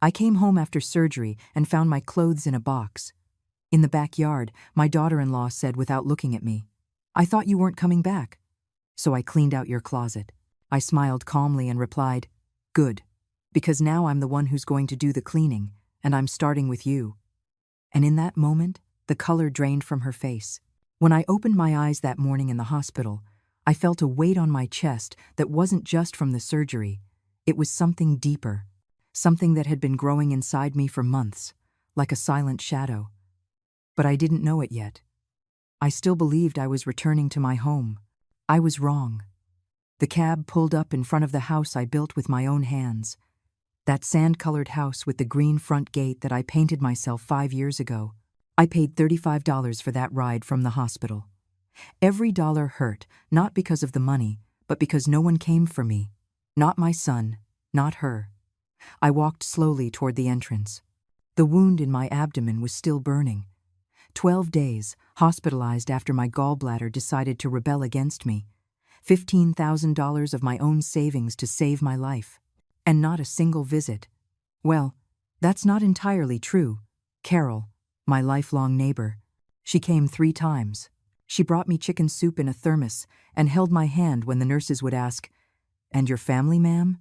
I came home after surgery and found my clothes in a box. In the backyard, my daughter-in-law said without looking at me, "I thought you weren't coming back." So I cleaned out your closet. I smiled calmly and replied, "Good, because now I'm the one who's going to do the cleaning, and I'm starting with you." And in that moment, the color drained from her face. When I opened my eyes that morning in the hospital, I felt a weight on my chest that wasn't just from the surgery. It was something deeper, something that had been growing inside me for months, like a silent shadow. But I didn't know it yet. I still believed I was returning to my home. I was wrong. The cab pulled up in front of the house I built with my own hands. That sand-colored house with the green front gate that I painted myself 5 years ago. I paid $35 for that ride from the hospital. Every dollar hurt, not because of the money, but because no one came for me. Not my son, not her. I walked slowly toward the entrance. The wound in my abdomen was still burning. 12 days, hospitalized after my gallbladder decided to rebel against me. $15,000 of my own savings to save my life. And not a single visit. Well, that's not entirely true. Carol, my lifelong neighbor. She came 3 times. She brought me chicken soup in a thermos and held my hand when the nurses would ask, "And your family, ma'am?"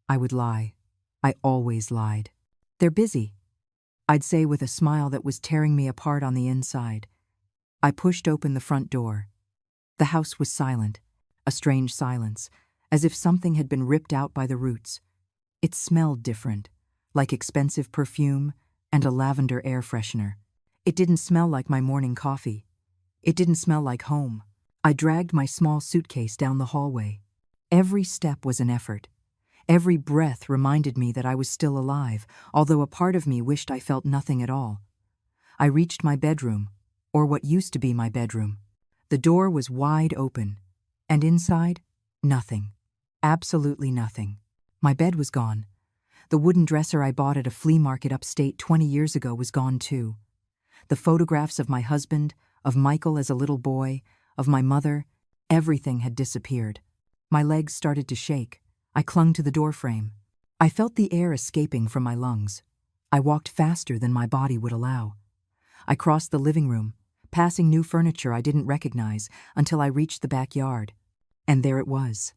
I would lie. I always lied. "They're busy," I'd say with a smile that was tearing me apart on the inside. I pushed open the front door. The house was silent, a strange silence, as if something had been ripped out by the roots. It smelled different, like expensive perfume and a lavender air freshener. It didn't smell like my morning coffee. It didn't smell like home. I dragged my small suitcase down the hallway. Every step was an effort. Every breath reminded me that I was still alive, although a part of me wished I felt nothing at all. I reached my bedroom, or what used to be my bedroom. The door was wide open, and inside, nothing. Absolutely nothing. My bed was gone. The wooden dresser I bought at a flea market upstate 20 years ago was gone too. The photographs of my husband, of Michael as a little boy, of my mother, everything had disappeared. My legs started to shake. I clung to the doorframe. I felt the air escaping from my lungs. I walked faster than my body would allow. I crossed the living room, passing new furniture I didn't recognize until I reached the backyard. And there it was.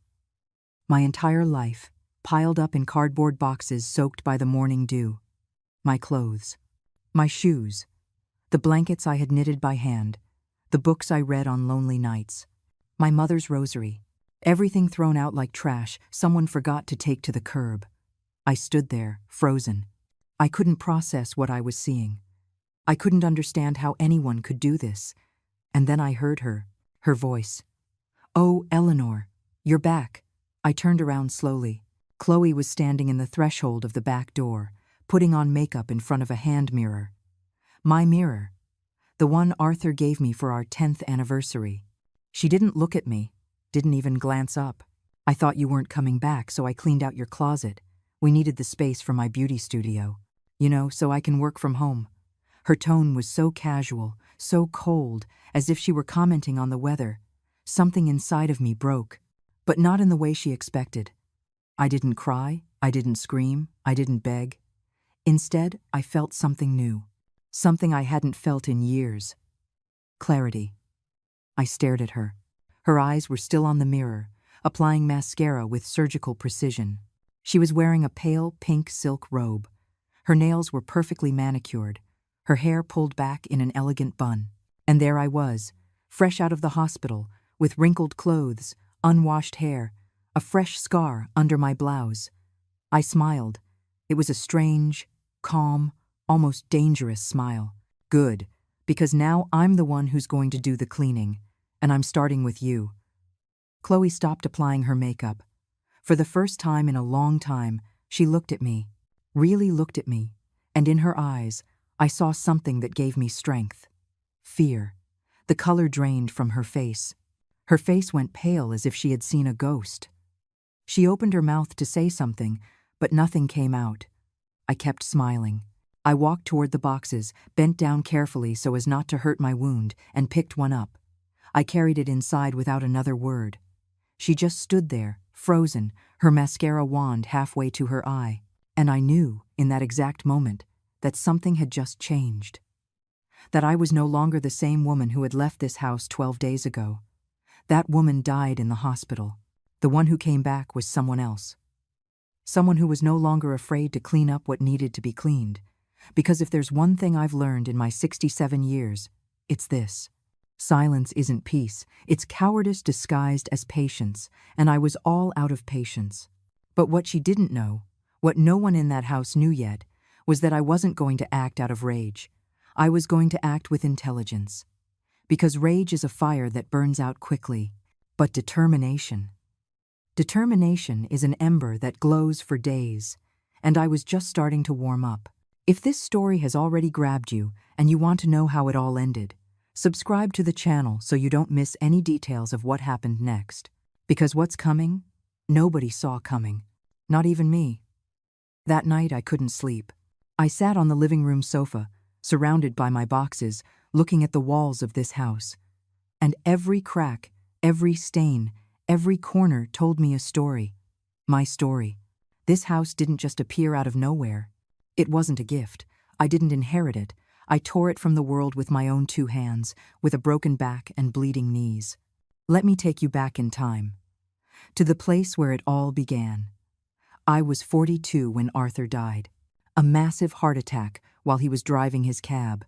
My entire life, piled up in cardboard boxes soaked by the morning dew. My clothes. My shoes. The blankets I had knitted by hand. The books I read on lonely nights. My mother's rosary. Everything thrown out like trash someone forgot to take to the curb. I stood there, frozen. I couldn't process what I was seeing. I couldn't understand how anyone could do this. And then I heard her voice. "Oh, Eleanor, you're back." I turned around slowly. Chloe was standing in the threshold of the back door, putting on makeup in front of a hand mirror. My mirror. The one Arthur gave me for our 10th anniversary. She didn't look at me. Didn't even glance up. "I thought you weren't coming back, so I cleaned out your closet. We needed the space for my beauty studio. So I can work from home." Her tone was so casual, so cold, as if she were commenting on the weather. Something inside of me broke, but not in the way she expected. I didn't cry, I didn't scream, I didn't beg. Instead, I felt something new. Something I hadn't felt in years. Clarity. I stared at her. Her eyes were still on the mirror, applying mascara with surgical precision. She was wearing a pale pink silk robe. Her nails were perfectly manicured, her hair pulled back in an elegant bun. And there I was, fresh out of the hospital, with wrinkled clothes, unwashed hair, a fresh scar under my blouse. I smiled. It was a strange, calm, almost dangerous smile. Good, because now I'm the one who's going to do the cleaning, and I'm starting with you. Chloe stopped applying her makeup. For the first time in a long time, she looked at me, really looked at me, and in her eyes, I saw something that gave me strength. Fear. The color drained from her face. Her face went pale as if she had seen a ghost. She opened her mouth to say something, but nothing came out. I kept smiling. I walked toward the boxes, bent down carefully so as not to hurt my wound, and picked one up. I carried it inside without another word. She just stood there, frozen, her mascara wand halfway to her eye. And I knew, in that exact moment, that something had just changed. That I was no longer the same woman who had left this house 12 days ago. That woman died in the hospital. The one who came back was someone else. Someone who was no longer afraid to clean up what needed to be cleaned. Because if there's one thing I've learned in my 67 years, it's this. Silence isn't peace, it's cowardice disguised as patience, and I was all out of patience. But what she didn't know, what no one in that house knew yet, was that I wasn't going to act out of rage. I was going to act with intelligence. Because rage is a fire that burns out quickly, but determination is an ember that glows for days, and I was just starting to warm up. If this story has already grabbed you and you want to know how it all ended, subscribe to the channel so you don't miss any details of what happened next. Because what's coming, nobody saw coming. Not even me. That night I couldn't sleep. I sat on the living room sofa, surrounded by my boxes, looking at the walls of this house. And every crack, every stain, every corner told me a story. My story. This house didn't just appear out of nowhere. It wasn't a gift. I didn't inherit it. I tore it from the world with my own 2 hands, with a broken back and bleeding knees. Let me take you back in time. To the place where it all began. I was 42 when Arthur died. A massive heart attack while he was driving his cab.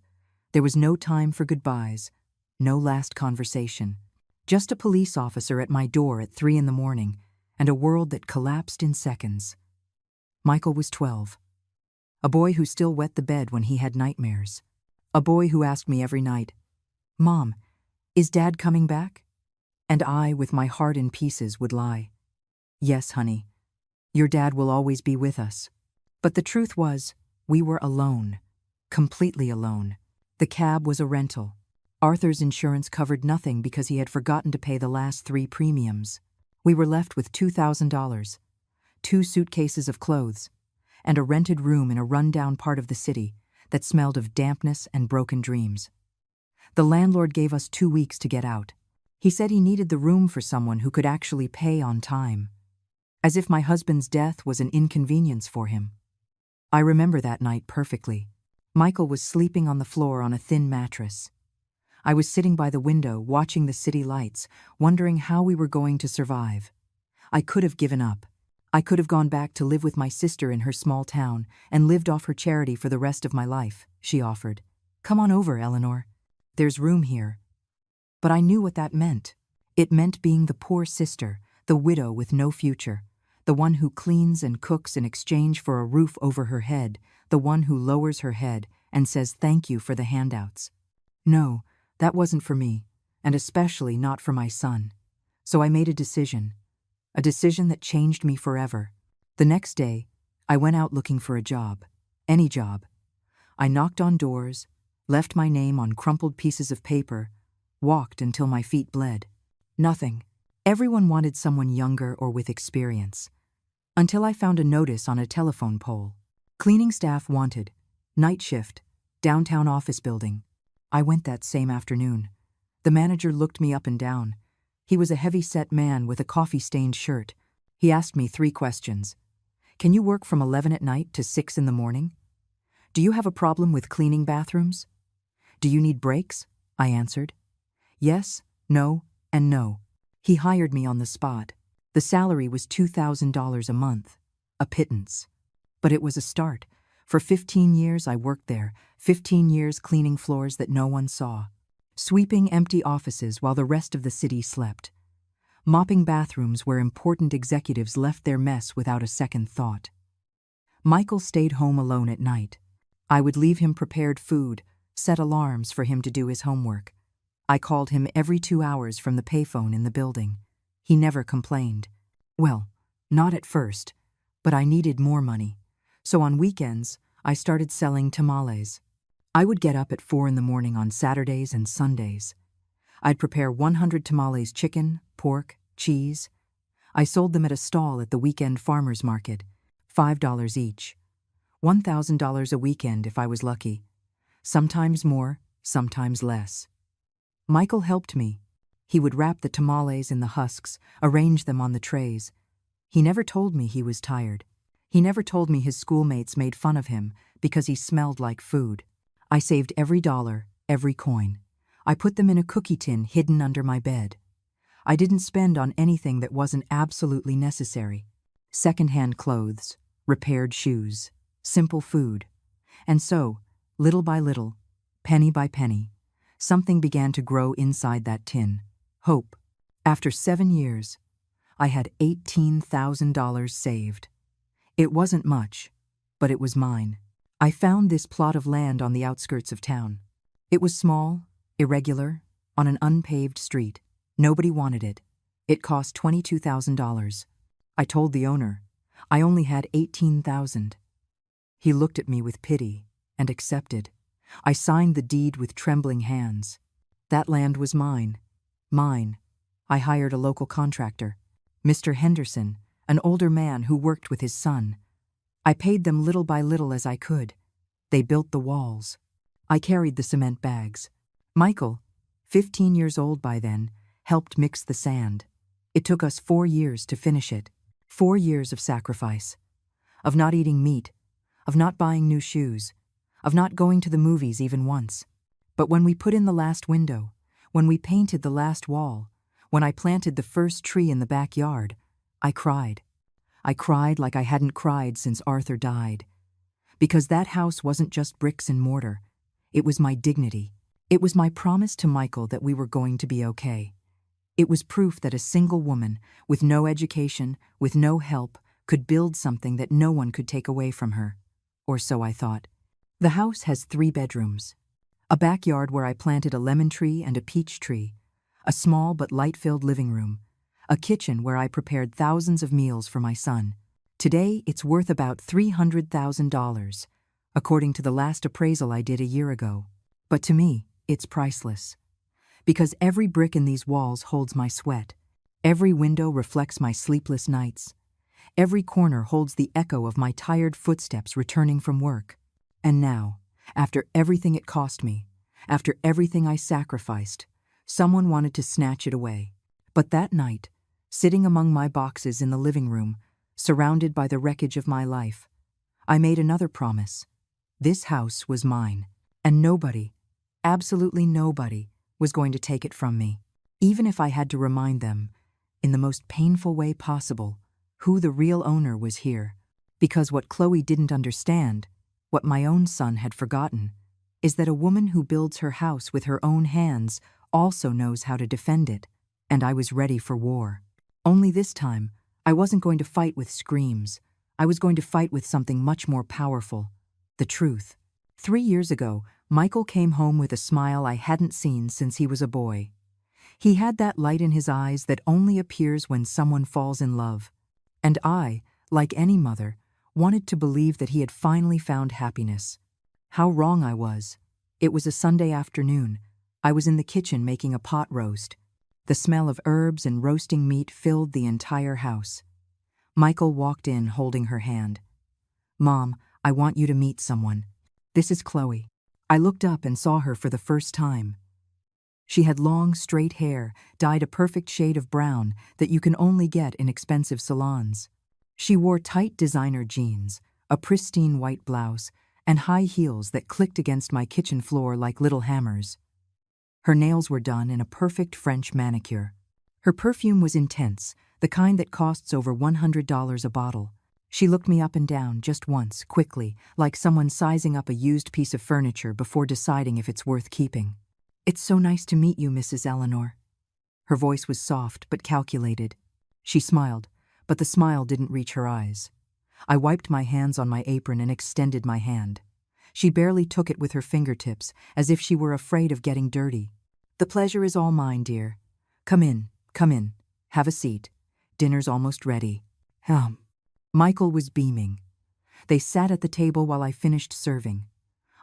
There was no time for goodbyes, no last conversation. Just a police officer at my door at 3 a.m, and a world that collapsed in seconds. Michael was 12. A boy who still wet the bed when he had nightmares. A boy who asked me every night, "Mom, is Dad coming back?" And I, with my heart in pieces, would lie. "Yes, honey. Your dad will always be with us." But the truth was, we were alone. Completely alone. The cab was a rental. Arthur's insurance covered nothing because he had forgotten to pay the last 3 premiums. We were left with $2,000, 2 suitcases of clothes, and a rented room in a run-down part of the city that smelled of dampness and broken dreams. The landlord gave us 2 weeks to get out. He said he needed the room for someone who could actually pay on time. As if my husband's death was an inconvenience for him. I remember that night perfectly. Michael was sleeping on the floor on a thin mattress. I was sitting by the window watching the city lights, wondering how we were going to survive. I could have given up. I could have gone back to live with my sister in her small town and lived off her charity for the rest of my life, she offered. "Come on over, Eleanor. There's room here." But I knew what that meant. It meant being the poor sister, the widow with no future, the one who cleans and cooks in exchange for a roof over her head, the one who lowers her head and says thank you for the handouts. No, that wasn't for me, and especially not for my son. So I made a decision that changed me forever. The next day, I went out looking for a job, any job. I knocked on doors, left my name on crumpled pieces of paper, walked until my feet bled. Nothing. Everyone wanted someone younger or with experience. Until I found a notice on a telephone pole. Cleaning staff wanted. Night shift. Downtown office building. I went that same afternoon. The manager looked me up and down. He was a heavy-set man with a coffee-stained shirt. He asked me 3 questions. "Can you work from 11 at night to 6 in the morning? Do you have a problem with cleaning bathrooms? Do you need breaks?" I answered. Yes, no, and no. He hired me on the spot. The salary was $2,000 a month, a pittance. But it was a start. For 15 years I worked there, 15 years cleaning floors that no one saw. Sweeping empty offices while the rest of the city slept. Mopping bathrooms where important executives left their mess without a second thought. Michael stayed home alone at night. I would leave him prepared food, set alarms for him to do his homework. I called him every 2 hours from the payphone in the building. He never complained. Well, not at first, but I needed more money. So on weekends, I started selling tamales. I would get up at 4 in the morning on Saturdays and Sundays. I'd prepare 100 tamales, chicken, pork, cheese. I sold them at a stall at the weekend farmers market, $5 each. $1,000 a weekend if I was lucky. Sometimes more, sometimes less. Michael helped me. He would wrap the tamales in the husks, arrange them on the trays. He never told me he was tired. He never told me his schoolmates made fun of him because he smelled like food. I saved every dollar, every coin. I put them in a cookie tin hidden under my bed. I didn't spend on anything that wasn't absolutely necessary. Second-hand clothes, repaired shoes, simple food. And so, little by little, penny by penny, something began to grow inside that tin. Hope. After 7 years, I had $18,000 saved. It wasn't much, but it was mine. I found this plot of land on the outskirts of town. It was small, irregular, on an unpaved street. Nobody wanted it. It cost $22,000. I told the owner, I only had $18,000. He looked at me with pity and accepted. I signed the deed with trembling hands. That land was mine. Mine. I hired a local contractor, Mr. Henderson, an older man who worked with his son. I paid them little by little as I could. They built the walls. I carried the cement bags. Michael, 15 years old by then, helped mix the sand. It took us 4 years to finish it. 4 years of sacrifice. Of not eating meat, of not buying new shoes, of not going to the movies even once. But when we put in the last window, when we painted the last wall, when I planted the first tree in the backyard, I cried. I cried like I hadn't cried since Arthur died. Because that house wasn't just bricks and mortar. It was my dignity. It was my promise to Michael that we were going to be okay. It was proof that a single woman, with no education, with no help, could build something that no one could take away from her. Or so I thought. The house has 3 bedrooms. A backyard where I planted a lemon tree and a peach tree. A small but light-filled living room. A kitchen where I prepared thousands of meals for my son. Today, it's worth about $300,000, according to the last appraisal I did a year ago. But to me, it's priceless. Because every brick in these walls holds my sweat. Every window reflects my sleepless nights. Every corner holds the echo of my tired footsteps returning from work. And now, after everything it cost me, after everything I sacrificed, someone wanted to snatch it away. But that night, sitting among my boxes in the living room, surrounded by the wreckage of my life, I made another promise. This house was mine, and nobody, absolutely nobody, was going to take it from me, even if I had to remind them, in the most painful way possible, who the real owner was here. Because what Chloe didn't understand, what my own son had forgotten, is that a woman who builds her house with her own hands also knows how to defend it, and I was ready for war. Only this time, I wasn't going to fight with screams. I was going to fight with something much more powerful, the truth. 3 years ago, Michael came home with a smile I hadn't seen since he was a boy. He had that light in his eyes that only appears when someone falls in love. And I, like any mother, wanted to believe that he had finally found happiness. How wrong I was. It was a Sunday afternoon. I was in the kitchen making a pot roast. The smell of herbs and roasting meat filled the entire house. Michael walked in holding her hand. "Mom, I want you to meet someone. This is Chloe." I looked up and saw her for the first time. She had long, straight hair, dyed a perfect shade of brown that you can only get in expensive salons. She wore tight designer jeans, a pristine white blouse, and high heels that clicked against my kitchen floor like little hammers. Her nails were done in a perfect French manicure. Her perfume was intense, the kind that costs over $100 a bottle. She looked me up and down just once, quickly, like someone sizing up a used piece of furniture before deciding if it's worth keeping. "It's so nice to meet you, Mrs. Eleanor." Her voice was soft but calculated. She smiled, but the smile didn't reach her eyes. I wiped my hands on my apron and extended my hand. She barely took it with her fingertips, as if she were afraid of getting dirty. "The pleasure is all mine, dear. Come in, come in. Have a seat. Dinner's almost ready." Michael was beaming. They sat at the table while I finished serving.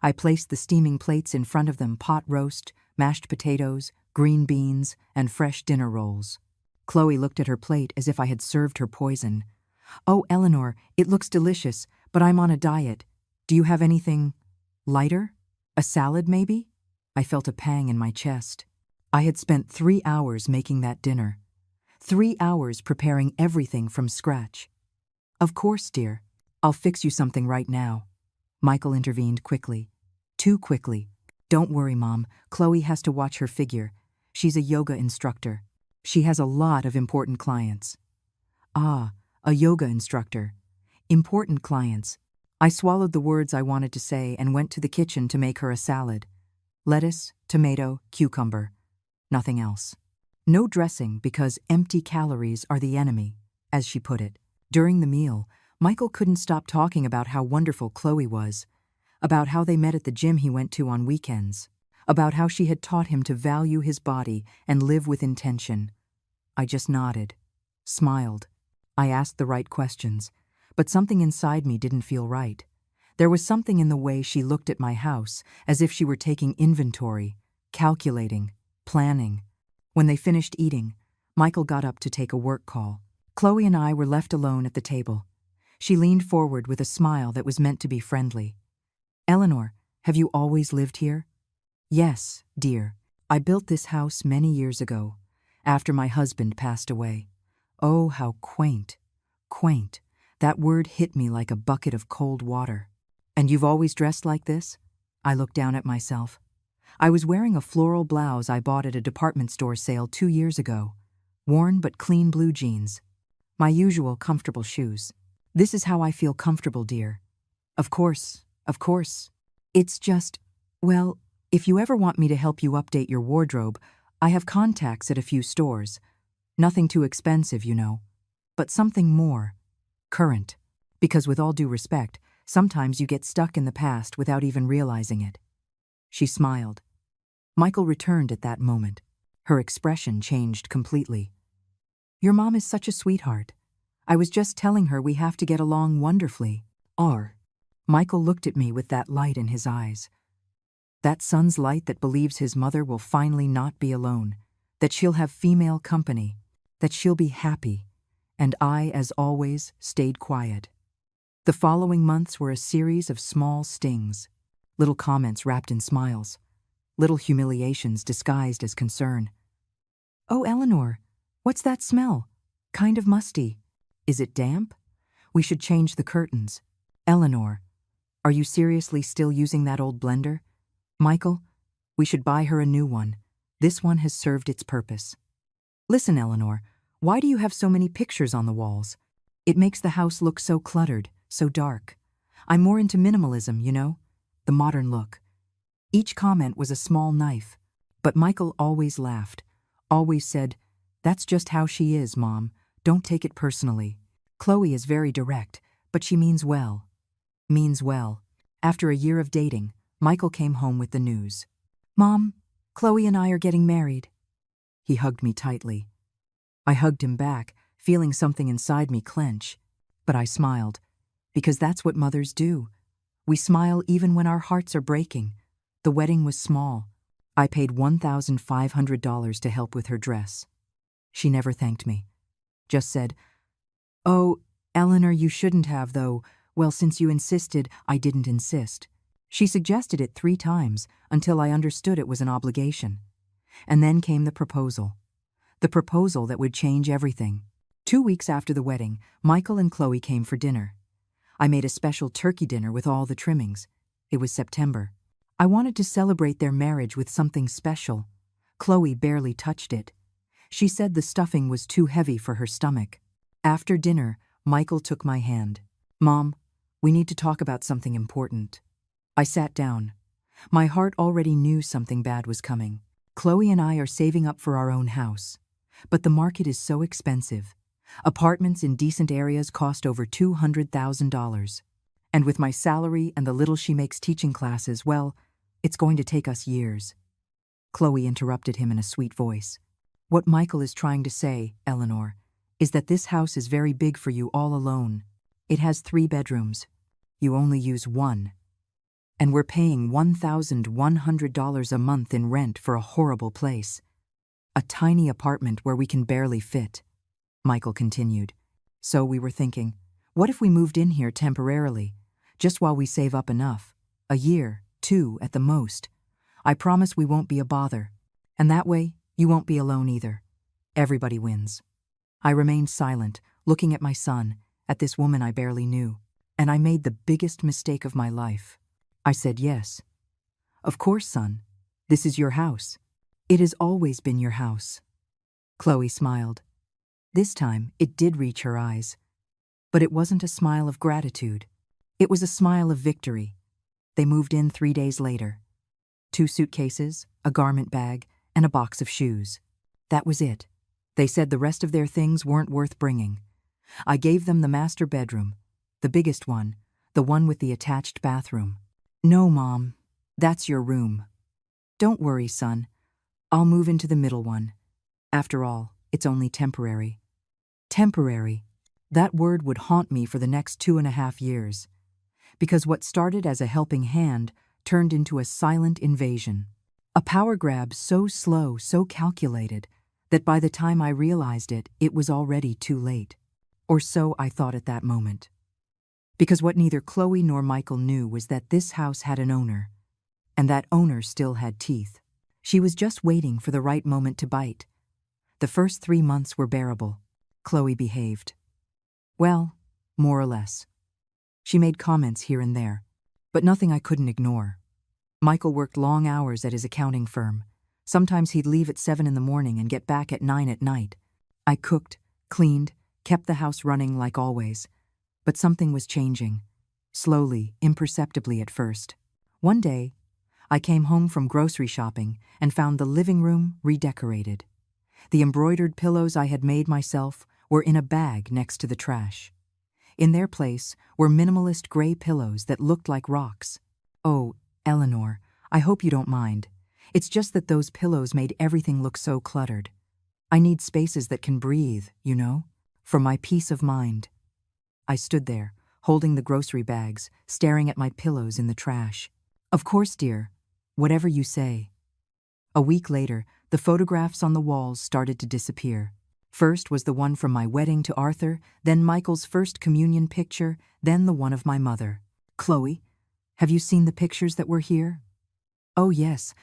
I placed the steaming plates in front of them: pot roast, mashed potatoes, green beans, and fresh dinner rolls. Chloe looked at her plate as if I had served her poison. "Oh, Eleanor, it looks delicious, but I'm on a diet. Do you have anything lighter? A salad, maybe?" I felt a pang in my chest. I had spent 3 hours making that dinner. 3 hours preparing everything from scratch. "Of course, dear." I'll fix you something right now. Michael intervened quickly. Too quickly. Don't worry, Mom. Chloe has to watch her figure. She's a yoga instructor. She has a lot of important clients. Ah, a yoga instructor. Important clients. I swallowed the words I wanted to say and went to the kitchen to make her a salad. Lettuce, tomato, cucumber. Nothing else. No dressing because empty calories are the enemy, as she put it. During the meal, Michael couldn't stop talking about how wonderful Chloe was, about how they met at the gym he went to on weekends, about how she had taught him to value his body and live with intention. I just nodded, smiled. I asked the right questions, but something inside me didn't feel right. There was something in the way she looked at my house, as if she were taking inventory, calculating, planning. When they finished eating, Michael got up to take a work call. Chloe and I were left alone at the table. She leaned forward with a smile that was meant to be friendly. Eleanor, have you always lived here? Yes, dear. I built this house many years ago, after my husband passed away. Oh, how quaint. Quaint. That word hit me like a bucket of cold water. And you've always dressed like this? I looked down at myself. I was wearing a floral blouse I bought at a department store sale 2 years ago. Worn but clean blue jeans. My usual comfortable shoes. This is how I feel comfortable, dear. Of course. It's just, well, if you ever want me to help you update your wardrobe, I have contacts at a few stores. Nothing too expensive, you know. But something more current. Because with all due respect, sometimes you get stuck in the past without even realizing it. She smiled. Michael returned at that moment. Her expression changed completely. Your mom is such a sweetheart. I was just telling her we have to get along wonderfully. Michael looked at me with that light in his eyes. That son's light that believes his mother will finally not be alone, that she'll have female company, that she'll be happy, and I, as always, stayed quiet. The following months were a series of small stings, little comments wrapped in smiles, little humiliations disguised as concern. Oh, Eleanor, what's that smell? Kind of musty. Is it damp? We should change the curtains. Eleanor, are you seriously still using that old blender? Michael, we should buy her a new one. This one has served its purpose. Listen, Eleanor, why do you have so many pictures on the walls? It makes the house look so cluttered, so dark. I'm more into minimalism, you know? The modern look. Each comment was a small knife, but Michael always laughed, always said, That's just how she is, Mom. Don't take it personally. Chloe is very direct, but she means well. Means well. After a year of dating, Michael came home with the news. Mom, Chloe and I are getting married. He hugged me tightly. I hugged him back, feeling something inside me clench. But I smiled, because that's what mothers do. We smile even when our hearts are breaking. The wedding was small. I paid $1,500 to help with her dress. She never thanked me. Just said, Oh, Eleanor, you shouldn't have, though. Well, since you insisted, I didn't insist. She suggested it 3 times until I understood it was an obligation. And then came the proposal. The proposal that would change everything. 2 weeks after the wedding, Michael and Chloe came for dinner. I made a special turkey dinner with all the trimmings. It was September. I wanted to celebrate their marriage with something special. Chloe barely touched it. She said the stuffing was too heavy for her stomach. After dinner, Michael took my hand. Mom, we need to talk about something important. I sat down. My heart already knew something bad was coming. Chloe and I are saving up for our own house. But the market is so expensive. Apartments in decent areas cost over $200,000. And with my salary and the little she makes teaching classes, well, it's going to take us years. Chloe interrupted him in a sweet voice. What Michael is trying to say, Eleanor, is that this house is very big for you all alone. It has 3 bedrooms. You only use 1. And we're paying $1,100 a month in rent for a horrible place. A tiny apartment where we can barely fit. Michael continued. So we were thinking, what if we moved in here temporarily, just while we save up enough? A year, 2 at the most. I promise we won't be a bother. And that way, you won't be alone either. Everybody wins. I remained silent, looking at my son, at this woman I barely knew. And I made the biggest mistake of my life. I said yes. Of course, son. This is your house. It has always been your house. Chloe smiled. This time, it did reach her eyes. But it wasn't a smile of gratitude. It was a smile of victory. They moved in 3 days later. 2 suitcases, a garment bag, and a box of shoes. That was it. They said the rest of their things weren't worth bringing. I gave them the master bedroom, the biggest one, the one with the attached bathroom. No, Mom, that's your room. Don't worry, son. I'll move into the middle one. After all, it's only temporary. Temporary. That word would haunt me for the next 2.5 years. Because what started as a helping hand turned into a silent invasion. A power grab so slow, so calculated, that by the time I realized it, it was already too late. Or so I thought at that moment. Because what neither Chloe nor Michael knew was that this house had an owner, and that owner still had teeth. She was just waiting for the right moment to bite. The first 3 months were bearable. Chloe behaved. Well, more or less. She made comments here and there, but nothing I couldn't ignore. Michael worked long hours at his accounting firm. Sometimes he'd leave at 7 in the morning and get back at 9 at night. I cooked, cleaned, kept the house running like always. But something was changing. Slowly, imperceptibly at first. One day, I came home from grocery shopping and found the living room redecorated. The embroidered pillows I had made myself were in a bag next to the trash. In their place were minimalist gray pillows that looked like rocks. Oh, Eleanor, I hope you don't mind. It's just that those pillows made everything look so cluttered. I need spaces that can breathe, you know, for my peace of mind. I stood there, holding the grocery bags, staring at my pillows in the trash. Of course, dear, whatever you say. A week later, the photographs on the walls started to disappear. First was the one from my wedding to Arthur, then Michael's first communion picture, then the one of my mother. Chloe, have you seen the pictures that were here? Oh yes,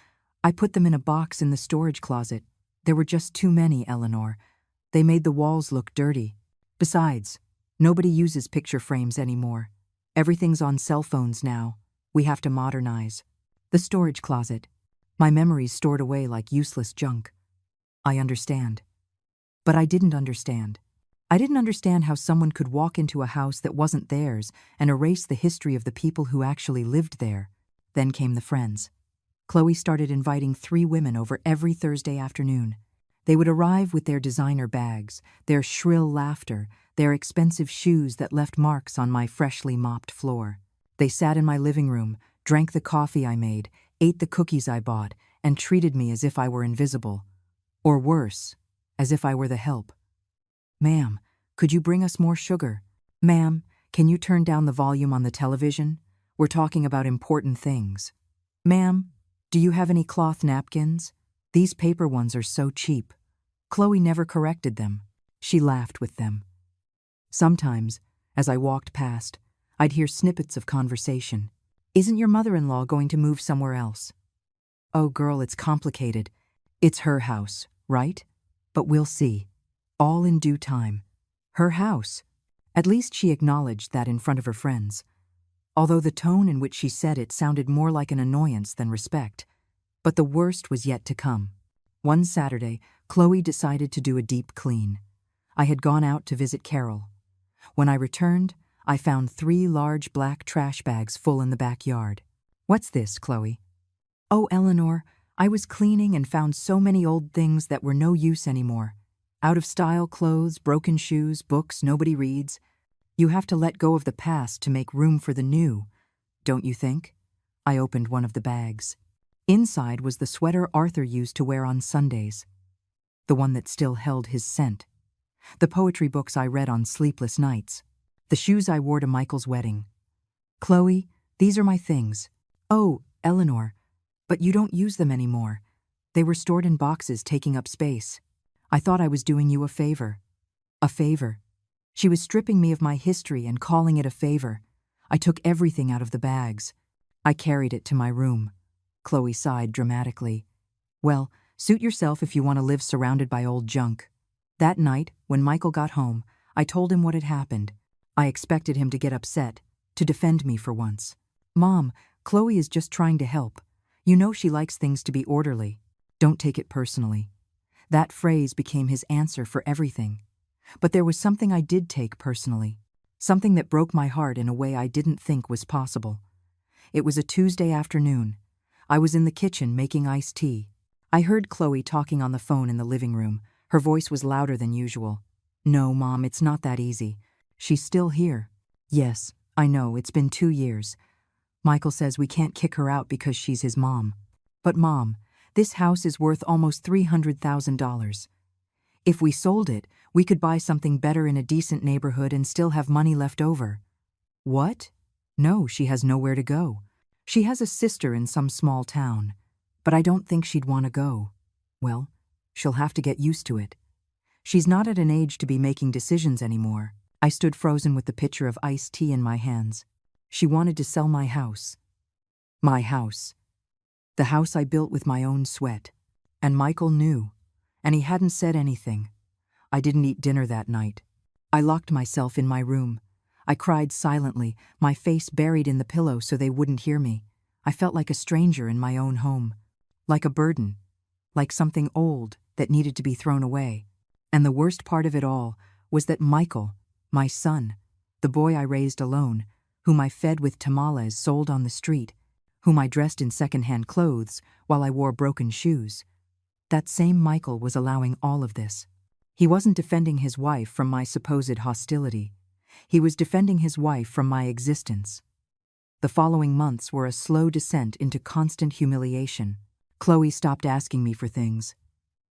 I put them in a box in the storage closet. There were just too many, Eleanor. They made the walls look dirty. Besides, nobody uses picture frames anymore. Everything's on cell phones now. We have to modernize. The storage closet. My memories stored away like useless junk. I understand. But I didn't understand. I didn't understand how someone could walk into a house that wasn't theirs and erase the history of the people who actually lived there. Then came the friends. Chloe started inviting 3 women over every Thursday afternoon. They would arrive with their designer bags, their shrill laughter, their expensive shoes that left marks on my freshly mopped floor. They sat in my living room, drank the coffee I made, ate the cookies I bought, and treated me as if I were invisible. Or worse, as if I were the help. Ma'am, could you bring us more sugar? Ma'am, can you turn down the volume on the television? We're talking about important things. Ma'am, do you have any cloth napkins? These paper ones are so cheap. Chloe never corrected them. She laughed with them. Sometimes, as I walked past, I'd hear snippets of conversation. Isn't your mother-in-law going to move somewhere else? Oh, girl, it's complicated. It's her house, right? But we'll see. All in due time. Her house. At least she acknowledged that in front of her friends. Although the tone in which she said it sounded more like an annoyance than respect. But the worst was yet to come. One Saturday, Chloe decided to do a deep clean. I had gone out to visit Carol. When I returned, I found 3 large black trash bags full in the backyard. What's this, Chloe? Oh, Eleanor, I was cleaning and found so many old things that were no use anymore. Out-of-style clothes, broken shoes, books nobody reads. You have to let go of the past to make room for the new, don't you think? I opened one of the bags. Inside was the sweater Arthur used to wear on Sundays. The one that still held his scent. The poetry books I read on sleepless nights. The shoes I wore to Michael's wedding. Chloe, these are my things. Oh, Eleanor, but you don't use them anymore. They were stored in boxes taking up space. I thought I was doing you a favor. A favor. She was stripping me of my history and calling it a favor. I took everything out of the bags. I carried it to my room. Chloe sighed dramatically. Well, suit yourself if you want to live surrounded by old junk. That night, when Michael got home, I told him what had happened. I expected him to get upset, to defend me for once. "Mom, Chloe is just trying to help. You know she likes things to be orderly. Don't take it personally." That phrase became his answer for everything. But there was something I did take personally. Something that broke my heart in a way I didn't think was possible. It was a Tuesday afternoon. I was in the kitchen making iced tea. I heard Chloe talking on the phone in the living room. Her voice was louder than usual. "No, Mom, it's not that easy. She's still here." "Yes, I know, it's been 2 years. Michael says we can't kick her out because she's his mom. But Mom, this house is worth almost $300,000. If we sold it, we could buy something better in a decent neighborhood and still have money left over." "What?" "No, she has nowhere to go. She has a sister in some small town. But I don't think she'd want to go." "Well, she'll have to get used to it. She's not at an age to be making decisions anymore." I stood frozen with the pitcher of iced tea in my hands. She wanted to sell my house. My house. The house I built with my own sweat. And Michael knew. And he hadn't said anything. I didn't eat dinner that night. I locked myself in my room. I cried silently, my face buried in the pillow so they wouldn't hear me. I felt like a stranger in my own home. Like a burden. Like something old that needed to be thrown away. And the worst part of it all was that Michael, my son, the boy I raised alone, whom I fed with tamales sold on the street, whom I dressed in second-hand clothes while I wore broken shoes, that same Michael was allowing all of this. He wasn't defending his wife from my supposed hostility. He was defending his wife from my existence. The following months were a slow descent into constant humiliation. Chloe stopped asking me for things.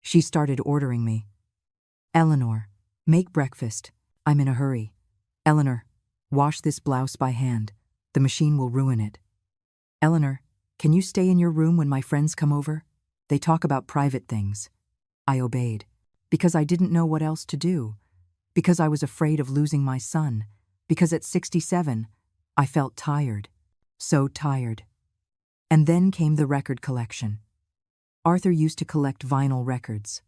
She started ordering me. "Eleanor, make breakfast. I'm in a hurry. Eleanor, wash this blouse by hand. The machine will ruin it. Eleanor, can you stay in your room when my friends come over? They talk about private things." I obeyed, because I didn't know what else to do, because I was afraid of losing my son, because at 67, I felt tired, so tired. And then came the record collection. Arthur used to collect vinyl records.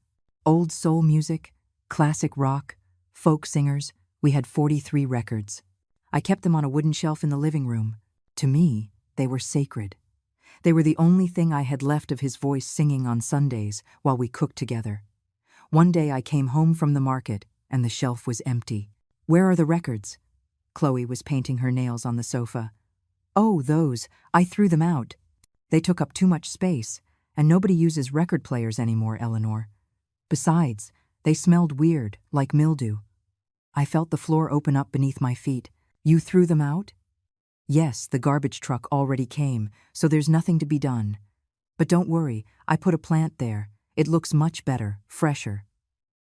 Old soul music, classic rock, folk singers. We had 43 records. I kept them on a wooden shelf in the living room. To me, they were sacred. They were the only thing I had left of his voice singing on Sundays while we cooked together. One day I came home from the market and the shelf was empty. "Where are the records?" Chloe was painting her nails on the sofa. "Oh, those. I threw them out. They took up too much space, and nobody uses record players anymore, Eleanor. Besides, they smelled weird, like mildew." I felt the floor open up beneath my feet. "You threw them out?" "Yes, the garbage truck already came, so there's nothing to be done. But don't worry, I put a plant there. It looks much better, fresher."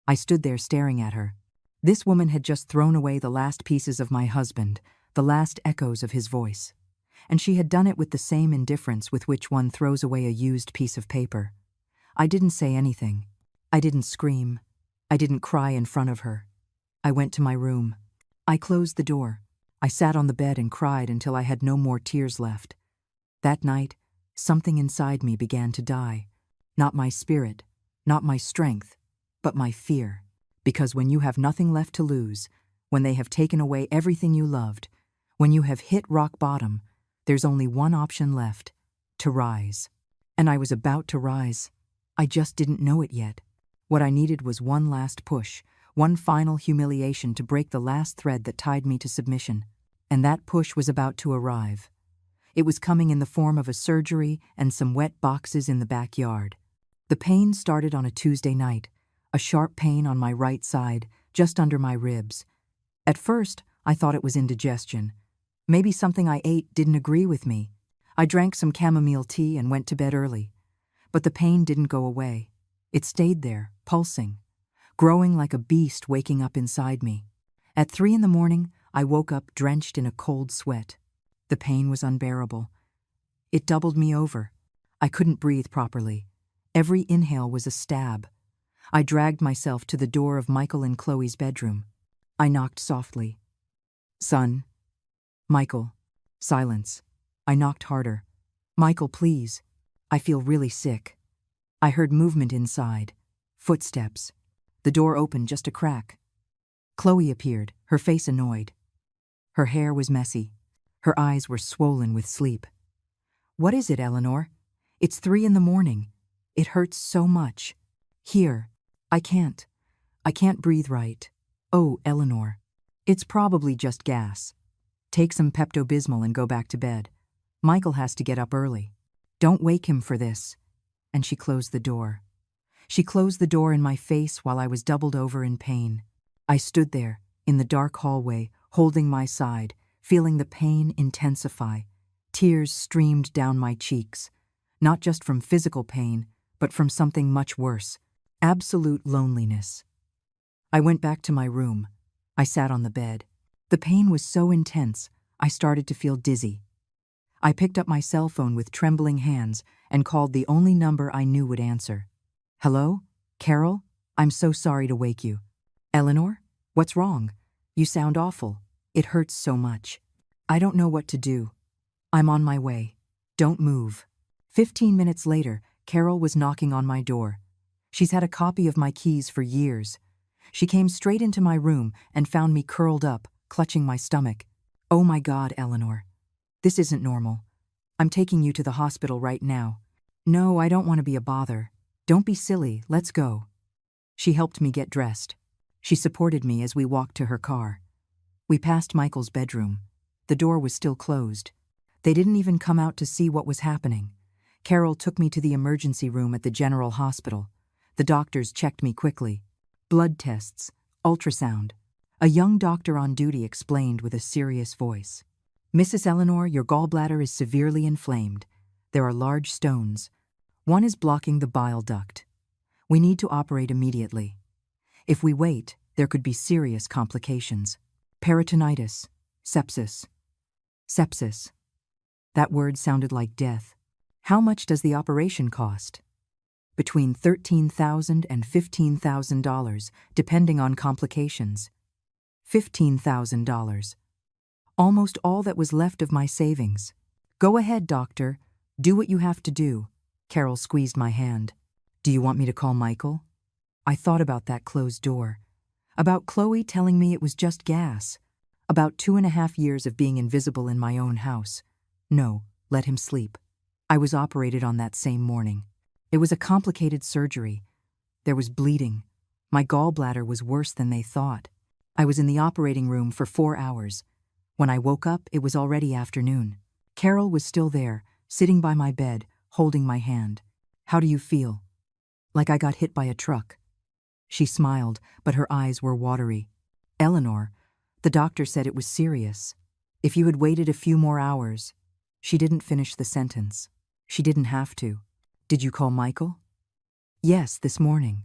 I stood there staring at her. This woman had just thrown away the last pieces of my husband, the last echoes of his voice. And she had done it with the same indifference with which one throws away a used piece of paper. I didn't say anything. I didn't scream. I didn't cry in front of her. I went to my room. I closed the door. I sat on the bed and cried until I had no more tears left. That night, something inside me began to die. Not my spirit, not my strength, but my fear. Because when you have nothing left to lose, when they have taken away everything you loved, when you have hit rock bottom, there's only one option left: to rise. And I was about to rise. I just didn't know it yet. What I needed was one last push, one final humiliation to break the last thread that tied me to submission. And that push was about to arrive. It was coming in the form of a surgery and some wet boxes in the backyard. The pain started on a Tuesday night, a sharp pain on my right side, just under my ribs. At first, I thought it was indigestion. Maybe something I ate didn't agree with me. I drank some chamomile tea and went to bed early. But the pain didn't go away. It stayed there, pulsing, growing like a beast waking up inside me. At 3 a.m, I woke up drenched in a cold sweat. The pain was unbearable. It doubled me over. I couldn't breathe properly. Every inhale was a stab. I dragged myself to the door of Michael and Chloe's bedroom. I knocked softly. "Son." "Michael." Silence. I knocked harder. "Michael, please. I feel really sick." I heard movement inside. Footsteps. The door opened just a crack. Chloe appeared, her face annoyed. Her hair was messy. Her eyes were swollen with sleep. "What is it, Eleanor? It's 3 in the morning. It hurts so much. Here. I can't. I can't breathe right. Oh, Eleanor. It's probably just gas. Take some Pepto-Bismol and go back to bed. Michael has to get up early. Don't wake him for this." And she closed the door. She closed the door in my face while I was doubled over in pain. I stood there, in the dark hallway, holding my side, feeling the pain intensify. Tears streamed down my cheeks, not just from physical pain, but from something much worse, absolute loneliness. I went back to my room. I sat on the bed. The pain was so intense, I started to feel dizzy. I picked up my cell phone with trembling hands and called the only number I knew would answer. "Hello? Carol? I'm so sorry to wake you." "Eleanor? What's wrong? You sound awful. It hurts so much. I don't know what to do. I'm on my way. Don't move." 15 minutes later, Carol was knocking on my door. She's had a copy of my keys for years. She came straight into my room and found me curled up, clutching my stomach. "Oh my God, Eleanor. This isn't normal. I'm taking you to the hospital right now." "No, I don't want to be a bother. Don't be silly, let's go." She helped me get dressed. She supported me as we walked to her car. We passed Michael's bedroom. The door was still closed. They didn't even come out to see what was happening. Carol took me to the emergency room at the general hospital. The doctors checked me quickly. Blood tests, ultrasound. A young doctor on duty explained with a serious voice. "Mrs. Eleanor, your gallbladder is severely inflamed. There are large stones. One is blocking the bile duct. We need to operate immediately. If we wait, there could be serious complications. Peritonitis, sepsis." Sepsis. That word sounded like death. "How much does the operation cost?" "Between $13,000 and $15,000, depending on complications." $15,000. Almost all that was left of my savings. "Go ahead, doctor. Do what you have to do." Carol squeezed my hand. "Do you want me to call Michael?" I thought about that closed door. About Chloe telling me it was just gas. About 2.5 years of being invisible in my own house. No, let him sleep. I was operated on that same morning. It was a complicated surgery. There was bleeding. My gallbladder was worse than they thought. I was in the operating room for 4 hours. When I woke up, it was already afternoon. Carol was still there, sitting by my bed, holding my hand. "How do you feel?" "Like I got hit by a truck." She smiled, but her eyes were watery. "Eleanor, the doctor said it was serious. If you had waited a few more hours." She didn't finish the sentence. She didn't have to. "Did you call Michael?" "Yes, this morning.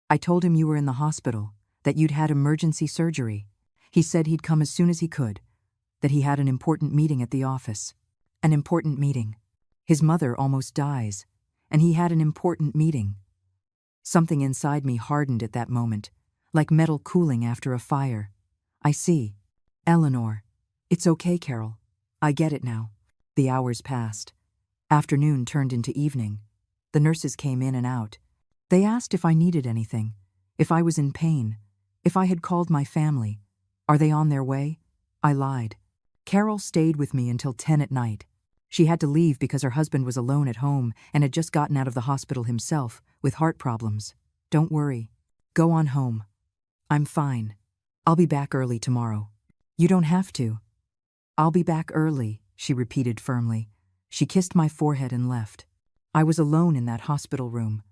I told him you were in the hospital, that you'd had emergency surgery. He said he'd come as soon as he could, that he had an important meeting at the office." An important meeting. His mother almost dies, and he had an important meeting. Something inside me hardened at that moment, like metal cooling after a fire. "I see. Eleanor. It's okay, Carol. I get it now." The hours passed. Afternoon turned into evening. The nurses came in and out. They asked if I needed anything, if I was in pain, if I had called my family. Are they on their way? I lied. Carol stayed with me until 10 at night. She had to leave because her husband was alone at home and had just gotten out of the hospital himself with heart problems. "Don't worry. Go on home. I'm fine. I'll be back early tomorrow." "You don't have to." "I'll be back early," she repeated firmly. She kissed my forehead and left. I was alone in that hospital room.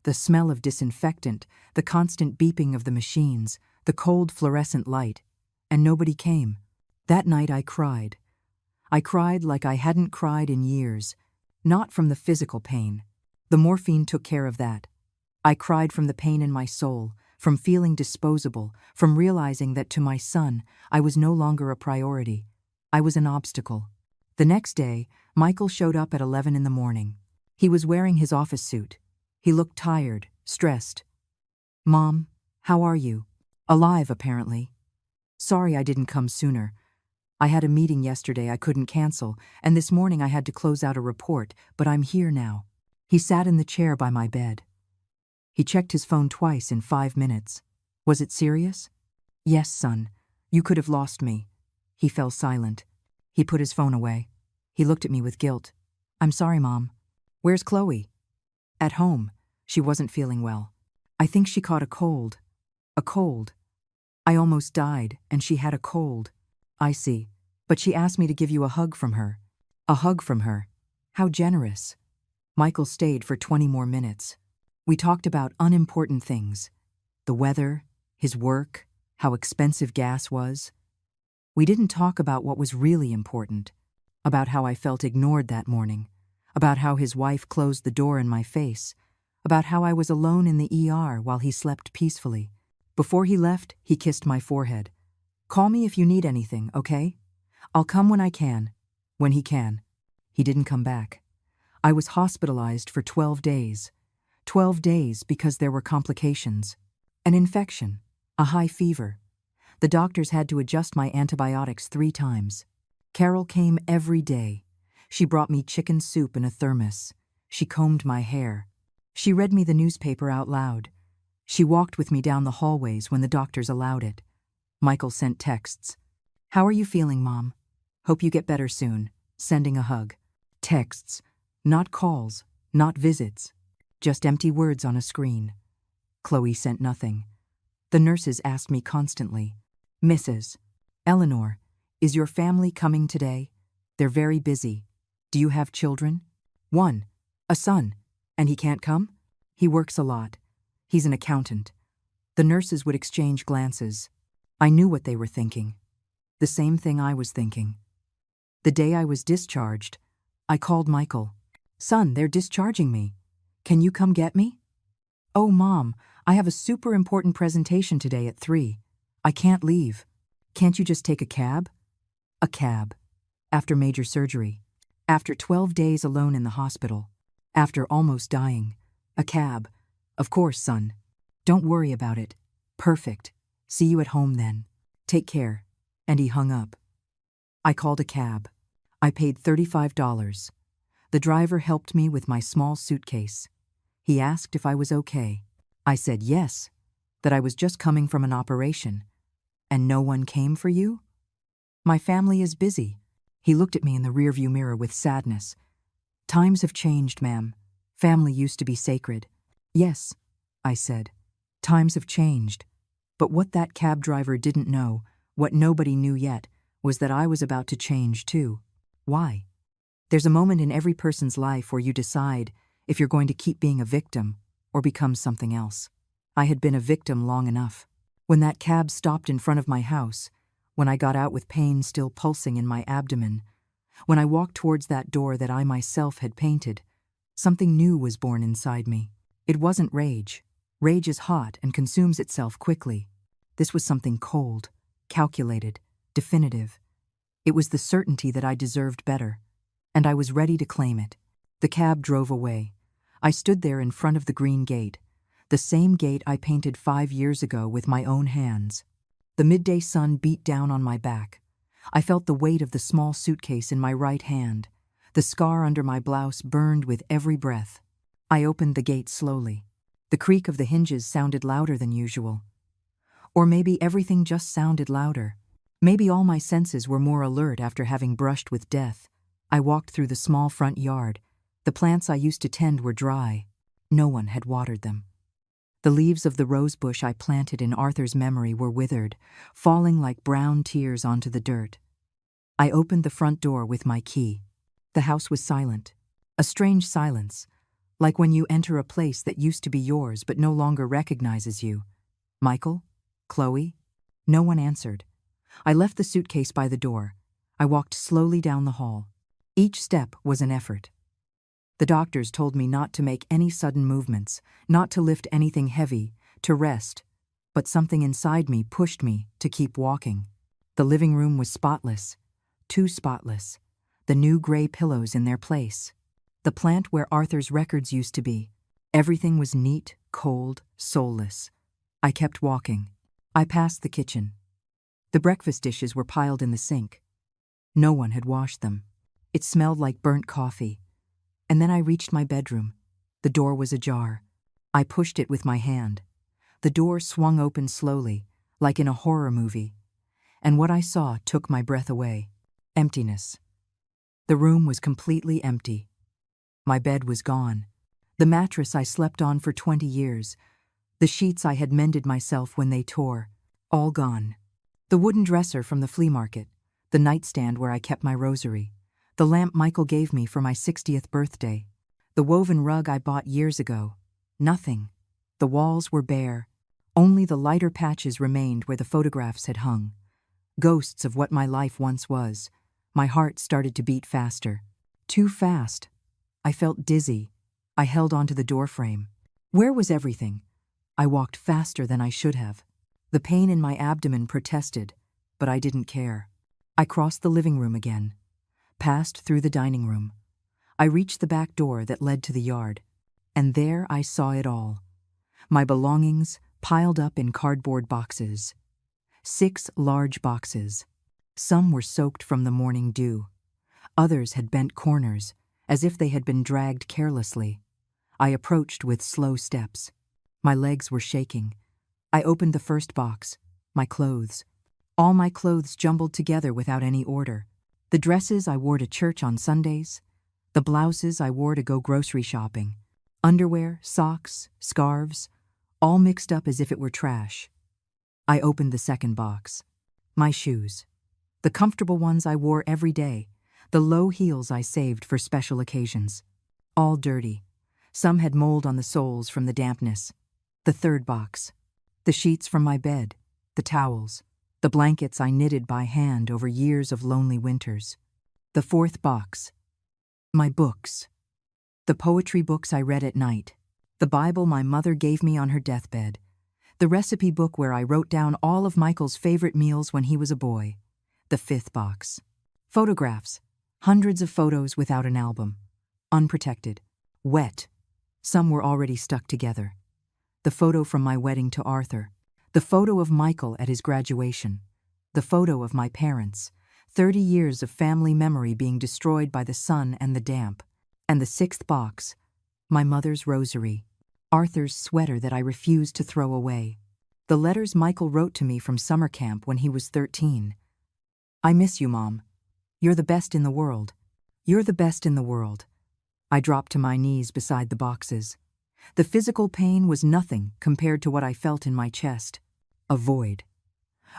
The smell of disinfectant, the constant beeping of the machines, the cold fluorescent light, and nobody came. That night I cried. I cried like I hadn't cried in years, not from the physical pain. The morphine took care of that. I cried from the pain in my soul, from feeling disposable, from realizing that to my son, I was no longer a priority. I was an obstacle. The next day, Michael showed up at 11 in the morning. He was wearing his office suit. He looked tired, stressed. "Mom, how are you?" "Alive, apparently." "Sorry I didn't come sooner. I had a meeting yesterday I couldn't cancel, and this morning I had to close out a report, but I'm here now." He sat in the chair by my bed. He checked his phone twice in 5 minutes. "Was it serious?" "Yes, son. You could have lost me." He fell silent. He put his phone away. He looked at me with guilt. I'm sorry, Mom. Where's Chloe? At home. She wasn't feeling well. I think she caught a cold. A cold. I almost died, and she had a cold. I see. But she asked me to give you a hug from her. A hug from her. How generous. Michael stayed for 20 more minutes. We talked about unimportant things. The weather, his work, how expensive gas was. We didn't talk about what was really important. About how I felt ignored that morning. About how his wife closed the door in my face. About how I was alone in the ER while he slept peacefully. Before he left, he kissed my forehead. Call me if you need anything, okay? I'll come when I can. When he can. He didn't come back. I was hospitalized for 12 days. 12 days because there were complications. An infection. A high fever. The doctors had to adjust my antibiotics 3 times. Carol came every day. She brought me chicken soup in a thermos. She combed my hair. She read me the newspaper out loud. She walked with me down the hallways when the doctors allowed it. Michael sent texts. How are you feeling, Mom? Hope you get better soon. Sending a hug. Texts. Not calls. Not visits. Just empty words on a screen. Chloe sent nothing. The nurses asked me constantly, Mrs. Eleanor, is your family coming today? They're very busy. Do you have children? 1. A son. And he can't come? He works a lot. He's an accountant. The nurses would exchange glances. I knew what they were thinking. The same thing I was thinking. The day I was discharged, I called Michael. Son, they're discharging me. Can you come get me? Oh, Mom, I have a super important presentation today at 3. I can't leave. Can't you just take a cab? A cab. After major surgery. After 12 days alone in the hospital. After almost dying. A cab. Of course, son. Don't worry about it. Perfect. See you at home then. Take care. And he hung up. I called a cab. I paid $35. The driver helped me with my small suitcase. He asked if I was okay. I said yes, that I was just coming from an operation. And no one came for you? My family is busy. He looked at me in the rearview mirror with sadness. Times have changed, ma'am. Family used to be sacred. Yes, I said. Times have changed. But what that cab driver didn't know, what nobody knew yet, was that I was about to change too. Why? There's a moment in every person's life where you decide if you're going to keep being a victim or become something else. I had been a victim long enough. When that cab stopped in front of my house, when I got out with pain still pulsing in my abdomen, when I walked towards that door that I myself had painted, something new was born inside me. It wasn't rage. Rage is hot and consumes itself quickly. This was something cold, calculated, definitive. It was the certainty that I deserved better, and I was ready to claim it. The cab drove away. I stood there in front of the green gate, the same gate I painted 5 years ago with my own hands. The midday sun beat down on my back. I felt the weight of the small suitcase in my right hand. The scar under my blouse burned with every breath. I opened the gate slowly. The creak of the hinges sounded louder than usual. Or maybe everything just sounded louder. Maybe all my senses were more alert after having brushed with death. I walked through the small front yard. The plants I used to tend were dry. No one had watered them. The leaves of the rose bush I planted in Arthur's memory were withered, falling like brown tears onto the dirt. I opened the front door with my key. The house was silent. A strange silence, like when you enter a place that used to be yours but no longer recognizes you. Michael? Chloe? No one answered. I left the suitcase by the door. I walked slowly down the hall. Each step was an effort. The doctors told me not to make any sudden movements, not to lift anything heavy, to rest, but something inside me pushed me to keep walking. The living room was spotless, too spotless, the new gray pillows in their place. The plant where Arthur's records used to be. Everything was neat, cold, soulless. I kept walking. I passed the kitchen. The breakfast dishes were piled in the sink. No one had washed them. It smelled like burnt coffee. And then I reached my bedroom. The door was ajar. I pushed it with my hand. The door swung open slowly, like in a horror movie. And what I saw took my breath away. Emptiness. The room was completely empty. My bed was gone. The mattress I slept on for 20 years. The sheets I had mended myself when they tore. All gone. The wooden dresser from the flea market. The nightstand where I kept my rosary. The lamp Michael gave me for my 60th birthday. The woven rug I bought years ago. Nothing. The walls were bare. Only the lighter patches remained where the photographs had hung. Ghosts of what my life once was. My heart started to beat faster. Too fast. I felt dizzy. I held onto the doorframe. Where was everything? I walked faster than I should have. The pain in my abdomen protested, but I didn't care. I crossed the living room again, passed through the dining room. I reached the back door that led to the yard, and there I saw it all. My belongings piled up in cardboard boxes. 6 large boxes. Some were soaked from the morning dew. Others had bent corners, as if they had been dragged carelessly. I approached with slow steps. My legs were shaking. I opened the first box, my clothes. All my clothes jumbled together without any order. The dresses I wore to church on Sundays, the blouses I wore to go grocery shopping, underwear, socks, scarves, all mixed up as if it were trash. I opened the second box. My shoes. The comfortable ones I wore every day, the low heels I saved for special occasions. All dirty. Some had mold on the soles from the dampness. The third box. The sheets from my bed, the towels, the blankets I knitted by hand over years of lonely winters. The fourth box. My books. The poetry books I read at night. The Bible my mother gave me on her deathbed. The recipe book where I wrote down all of Michael's favorite meals when he was a boy. The fifth box. Photographs. Hundreds of photos without an album. Unprotected. Wet. Some were already stuck together. The photo from my wedding to Arthur. The photo of Michael at his graduation. The photo of my parents. 30 years of family memory being destroyed by the sun and the damp. And the sixth box. My mother's rosary. Arthur's sweater that I refused to throw away. The letters Michael wrote to me from summer camp when he was 13. I miss you, Mom. You're the best in the world. You're the best in the world. I dropped to my knees beside the boxes. The physical pain was nothing compared to what I felt in my chest. A void.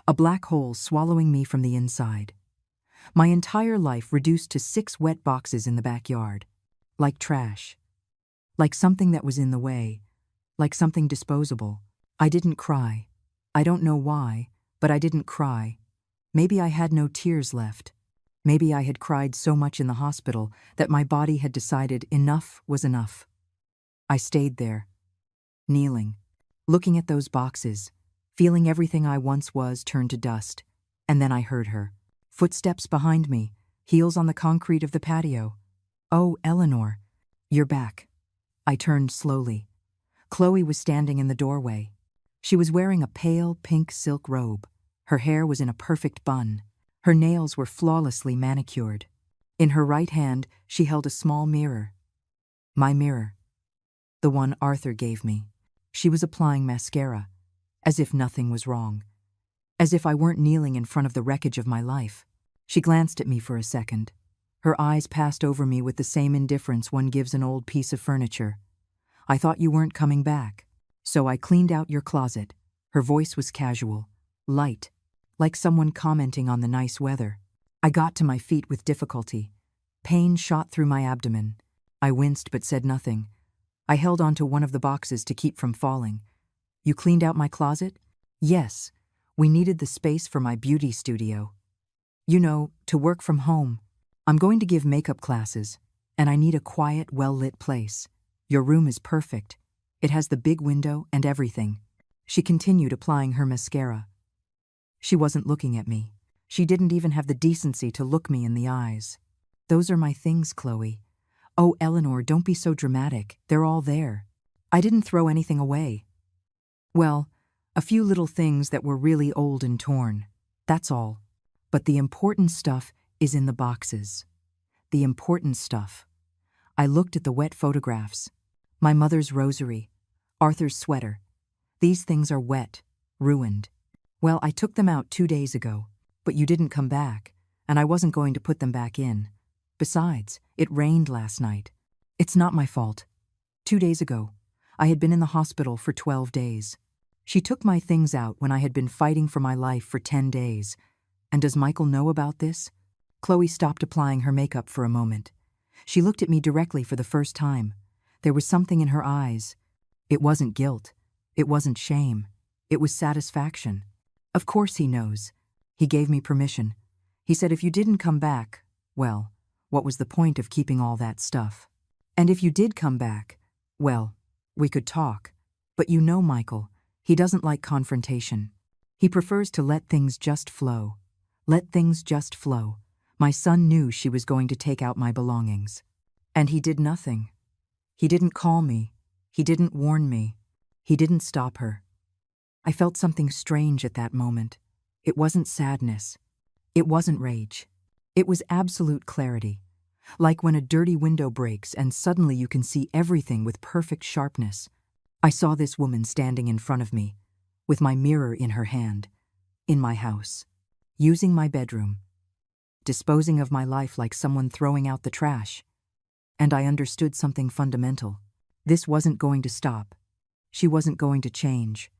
A black hole swallowing me from the inside. My entire life reduced to 6 wet boxes in the backyard. Like trash. Like something that was in the way. Like something disposable. I didn't cry. I don't know why, but I didn't cry. Maybe I had no tears left. Maybe I had cried so much in the hospital that my body had decided enough was enough. I stayed there, kneeling, looking at those boxes, feeling everything I once was turn to dust. And then I heard her. Footsteps behind me, heels on the concrete of the patio. Oh, Eleanor, you're back. I turned slowly. Chloe was standing in the doorway. She was wearing a pale pink silk robe. Her hair was in a perfect bun. Her nails were flawlessly manicured. In her right hand, she held a small mirror. My mirror. The one Arthur gave me. She was applying mascara, as if nothing was wrong. As if I weren't kneeling in front of the wreckage of my life. She glanced at me for a second. Her eyes passed over me with the same indifference one gives an old piece of furniture. I thought you weren't coming back. So I cleaned out your closet. Her voice was casual, light, like someone commenting on the nice weather. I got to my feet with difficulty. Pain shot through my abdomen. I winced but said nothing. I held onto one of the boxes to keep from falling. You cleaned out my closet? Yes. We needed the space for my beauty studio. You know, to work from home. I'm going to give makeup classes, and I need a quiet, well-lit place. Your room is perfect. It has the big window and everything. She continued applying her mascara. She wasn't looking at me. She didn't even have the decency to look me in the eyes. Those are my things, Chloe. Oh, Eleanor, don't be so dramatic. They're all there. I didn't throw anything away. Well, a few little things that were really old and torn. That's all. But the important stuff is in the boxes. The important stuff. I looked at the wet photographs. My mother's rosary. Arthur's sweater. These things are wet, ruined. Well, I took them out 2 days ago, but you didn't come back. and I wasn't going to put them back in. Besides, it rained last night. It's not my fault. 2 days ago, I had been in the hospital for 12 days. She took my things out when I had been fighting for my life for 10 days. And does Michael know about this? Chloe stopped applying her makeup for a moment. She looked at me directly for the first time. There was something in her eyes. It wasn't guilt. It wasn't shame. It was satisfaction. Of course he knows. He gave me permission. He said if you didn't come back, well, what was the point of keeping all that stuff? And if you did come back, well, we could talk. But you know Michael, he doesn't like confrontation. He prefers to let things just flow. Let things just flow. My son knew she was going to take out my belongings. And he did nothing. He didn't call me. He didn't warn me. He didn't stop her. I felt something strange at that moment. It wasn't sadness. It wasn't rage. It was absolute clarity. Like when a dirty window breaks and suddenly you can see everything with perfect sharpness. I saw this woman standing in front of me, with my mirror in her hand, in my house, using my bedroom, disposing of my life like someone throwing out the trash. And I understood something fundamental. This wasn't going to stop. She wasn't going to change.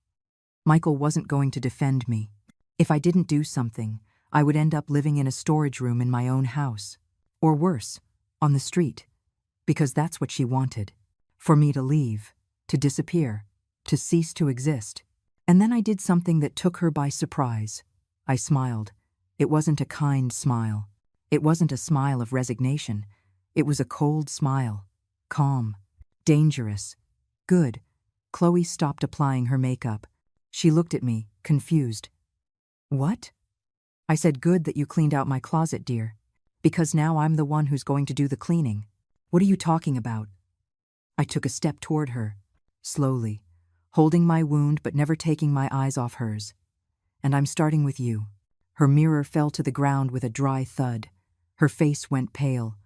Michael wasn't going to defend me. If I didn't do something, I would end up living in a storage room in my own house. Or worse, on the street. Because that's what she wanted. For me to leave, to disappear, to cease to exist. And then I did something that took her by surprise. I smiled. It wasn't a kind smile. It wasn't a smile of resignation. It was a cold smile. Calm. Dangerous. Good. Chloe stopped applying her makeup. She looked at me, confused. What? I said, good that you cleaned out my closet, dear. Because now I'm the one who's going to do the cleaning. What are you talking about? I took a step toward her, slowly, holding my wound but never taking my eyes off hers. And I'm starting with you. Her mirror fell to the ground with a dry thud. Her face went pale.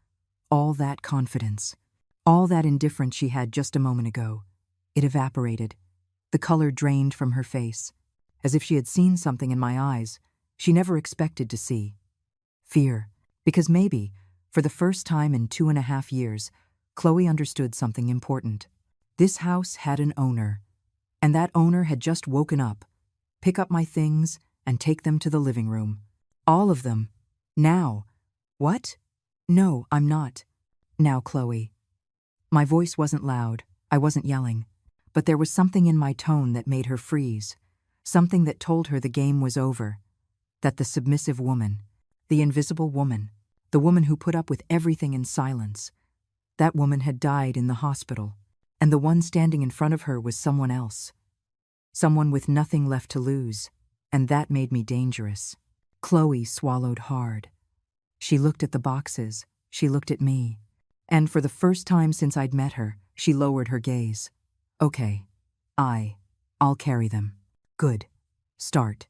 All that confidence, all that indifference she had just a moment ago, it evaporated. The color drained from her face, as if she had seen something in my eyes she never expected to see. Fear, because maybe, for the first time in 2.5 years, Chloe understood something important. This house had an owner, and that owner had just woken up, pick up my things, and take them to the living room. All of them. Now. What? No, I'm not. Now, Chloe. My voice wasn't loud. I wasn't yelling. But there was something in my tone that made her freeze. Something that told her the game was over. That the submissive woman, the invisible woman, the woman who put up with everything in silence, that woman had died in the hospital, and the one standing in front of her was someone else. Someone with nothing left to lose, and that made me dangerous. Chloe swallowed hard. She looked at the boxes, she looked at me, and for the first time since I'd met her, she lowered her gaze. Okay, I'll carry them. Good. Start.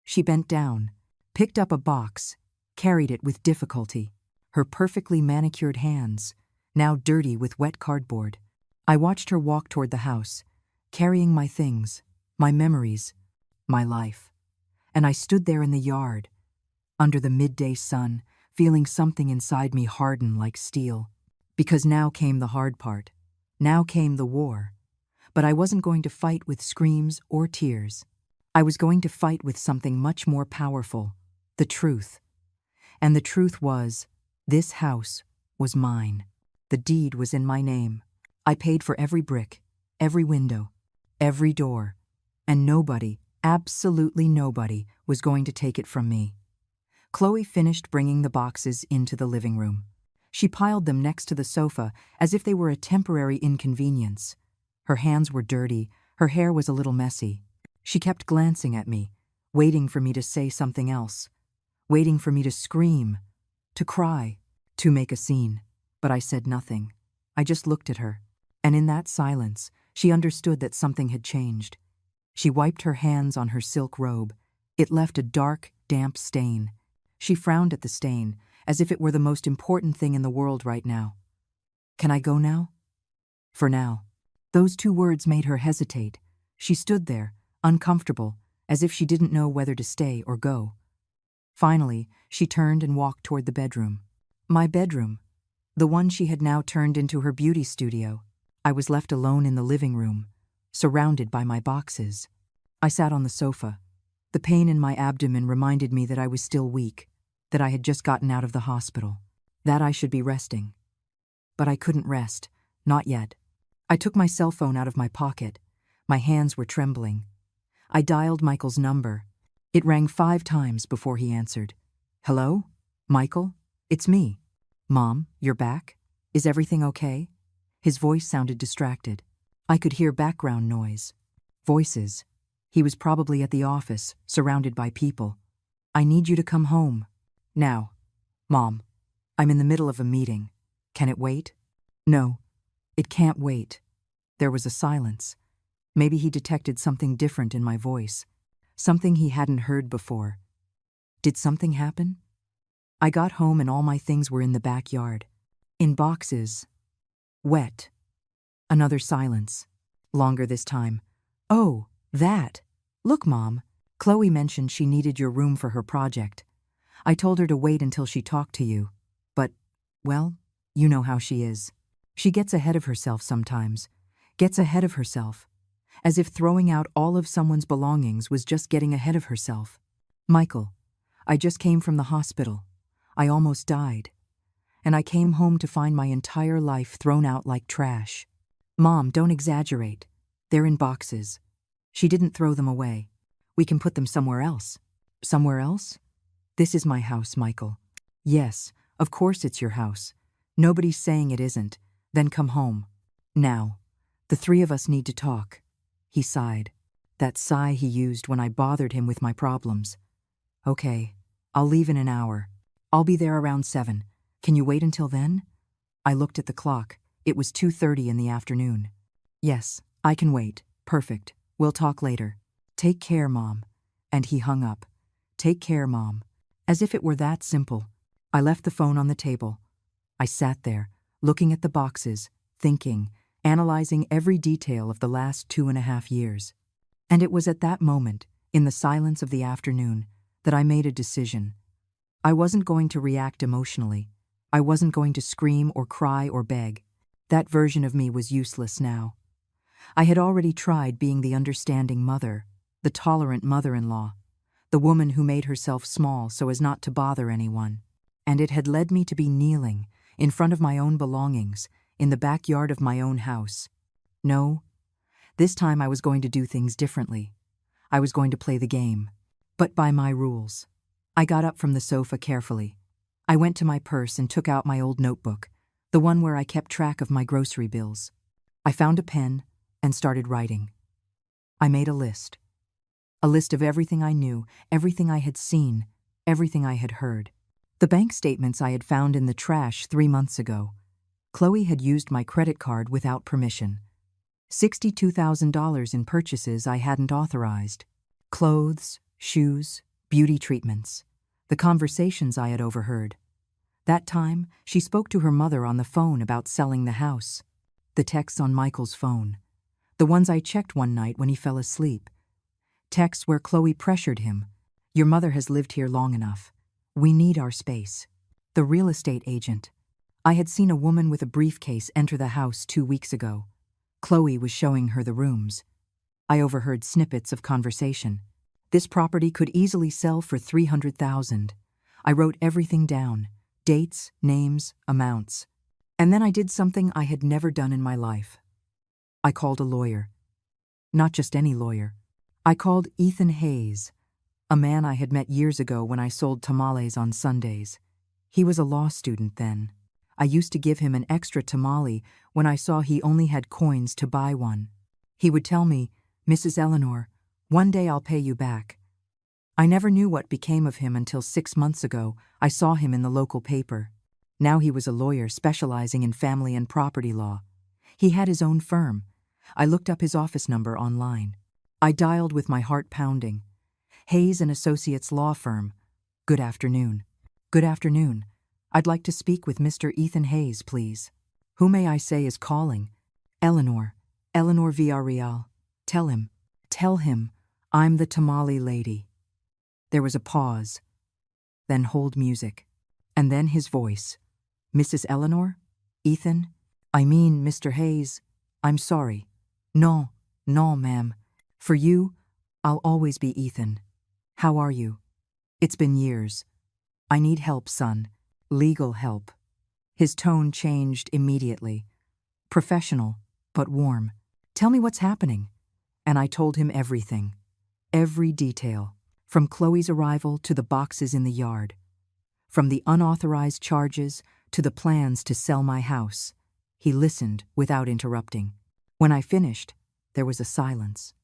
She bent down, picked up a box, carried it with difficulty, her perfectly manicured hands, now dirty with wet cardboard. I watched her walk toward the house, carrying my things, my memories, my life. And I stood there in the yard, under the midday sun, feeling something inside me harden like steel. Because now came the hard part. Now came the war. But I wasn't going to fight with screams or tears. I was going to fight with something much more powerful, the truth. And the truth was, this house was mine. The deed was in my name. I paid for every brick, every window, every door, and nobody, absolutely nobody, was going to take it from me. Chloe finished bringing the boxes into the living room. She piled them next to the sofa as if they were a temporary inconvenience. Her hands were dirty, her hair was a little messy. She kept glancing at me, waiting for me to say something else, waiting for me to scream, to cry, to make a scene. But I said nothing. I just looked at her, and in that silence, she understood that something had changed. She wiped her hands on her silk robe. It left a dark, damp stain. She frowned at the stain, as if it were the most important thing in the world right now. Can I go now? For now. Those 2 words made her hesitate. She stood there, uncomfortable, as if she didn't know whether to stay or go. Finally, she turned and walked toward the bedroom. My bedroom. The one she had now turned into her beauty studio. I was left alone in the living room, surrounded by my boxes. I sat on the sofa. The pain in my abdomen reminded me that I was still weak, that I had just gotten out of the hospital, that I should be resting. But I couldn't rest, not yet. I took my cell phone out of my pocket. My hands were trembling. I dialed Michael's number. It rang 5 times before he answered. Hello? Michael? It's me. Mom, you're back? Is everything okay? His voice sounded distracted. I could hear background noise. Voices. He was probably at the office, surrounded by people. I need you to come home. Now. Mom, I'm in the middle of a meeting. Can it wait? No, it can't wait. There was a silence. Maybe he detected something different in my voice, something he hadn't heard before. Did something happen? I got home and all my things were in the backyard. In boxes. Wet. Another silence. Longer this time. Oh, that. Look, Mom. Chloe mentioned she needed your room for her project. I told her to wait until she talked to you. But, well, you know how she is. She gets ahead of herself sometimes. Gets ahead of herself. As if throwing out all of someone's belongings was just getting ahead of herself. Michael, I just came from the hospital. I almost died. And I came home to find my entire life thrown out like trash. Mom, don't exaggerate. They're in boxes. She didn't throw them away. We can put them somewhere else. Somewhere else? This is my house, Michael. Yes, of course it's your house. Nobody's saying it isn't. Then come home. Now. The 3 of us need to talk. He sighed. That sigh he used when I bothered him with my problems. Okay, I'll leave in an hour. I'll be there around 7. Can you wait until then? I looked at the clock. It was 2:30 in the afternoon. Yes, I can wait. Perfect. We'll talk later. Take care, Mom. And he hung up. Take care, Mom. As if it were that simple. I left the phone on the table. I sat there, looking at the boxes, thinking, analyzing every detail of the last 2.5 years. And it was at that moment, in the silence of the afternoon, that I made a decision. I wasn't going to react emotionally. I wasn't going to scream or cry or beg. That version of me was useless now. I had already tried being the understanding mother, the tolerant mother-in-law, the woman who made herself small so as not to bother anyone. And it had led me to be kneeling, in front of my own belongings, in the backyard of my own house. No, this time I was going to do things differently. I was going to play the game, but by my rules. I got up from the sofa carefully. I went to my purse and took out my old notebook, the one where I kept track of my grocery bills. I found a pen and started writing. I made a list. A list of everything I knew, everything I had seen, everything I had heard. The bank statements I had found in the trash 3 months ago. Chloe had used my credit card without permission. $62,000 in purchases I hadn't authorized. Clothes, shoes, beauty treatments. The conversations I had overheard. That time, she spoke to her mother on the phone about selling the house. The texts on Michael's phone. The ones I checked one night when he fell asleep. Texts where Chloe pressured him. Your mother has lived here long enough. We need our space. The real estate agent. I had seen a woman with a briefcase enter the house 2 weeks ago. Chloe was showing her the rooms. I overheard snippets of conversation. This property could easily sell for $300,000. I wrote everything down. Dates, names, amounts. And then I did something I had never done in my life. I called a lawyer. Not just any lawyer. I called Ethan Hayes, a man I had met years ago when I sold tamales on Sundays. He was a law student then. I used to give him an extra tamale when I saw he only had coins to buy one. He would tell me, Mrs. Eleanor, one day I'll pay you back. I never knew what became of him until 6 months ago. I saw him in the local paper. Now he was a lawyer specializing in family and property law. He had his own firm. I looked up his office number online. I dialed with my heart pounding. Hayes and Associates Law Firm. Good afternoon. Good afternoon. I'd like to speak with Mr. Ethan Hayes, please. Who may I say is calling? Eleanor. Eleanor Villarreal. Tell him, I'm the tamale lady. There was a pause. then hold music. And then his voice. Mrs. Eleanor? Ethan? I mean, Mr. Hayes. I'm sorry. No, no, ma'am. For you, I'll always be Ethan. How are you? It's been years. I need help, son. Legal help. His tone changed immediately. Professional, but warm. Tell me what's happening. And I told him everything. Every detail. From Chloe's arrival to the boxes in the yard. From the unauthorized charges to the plans to sell my house. He listened without interrupting. When I finished, there was a silence.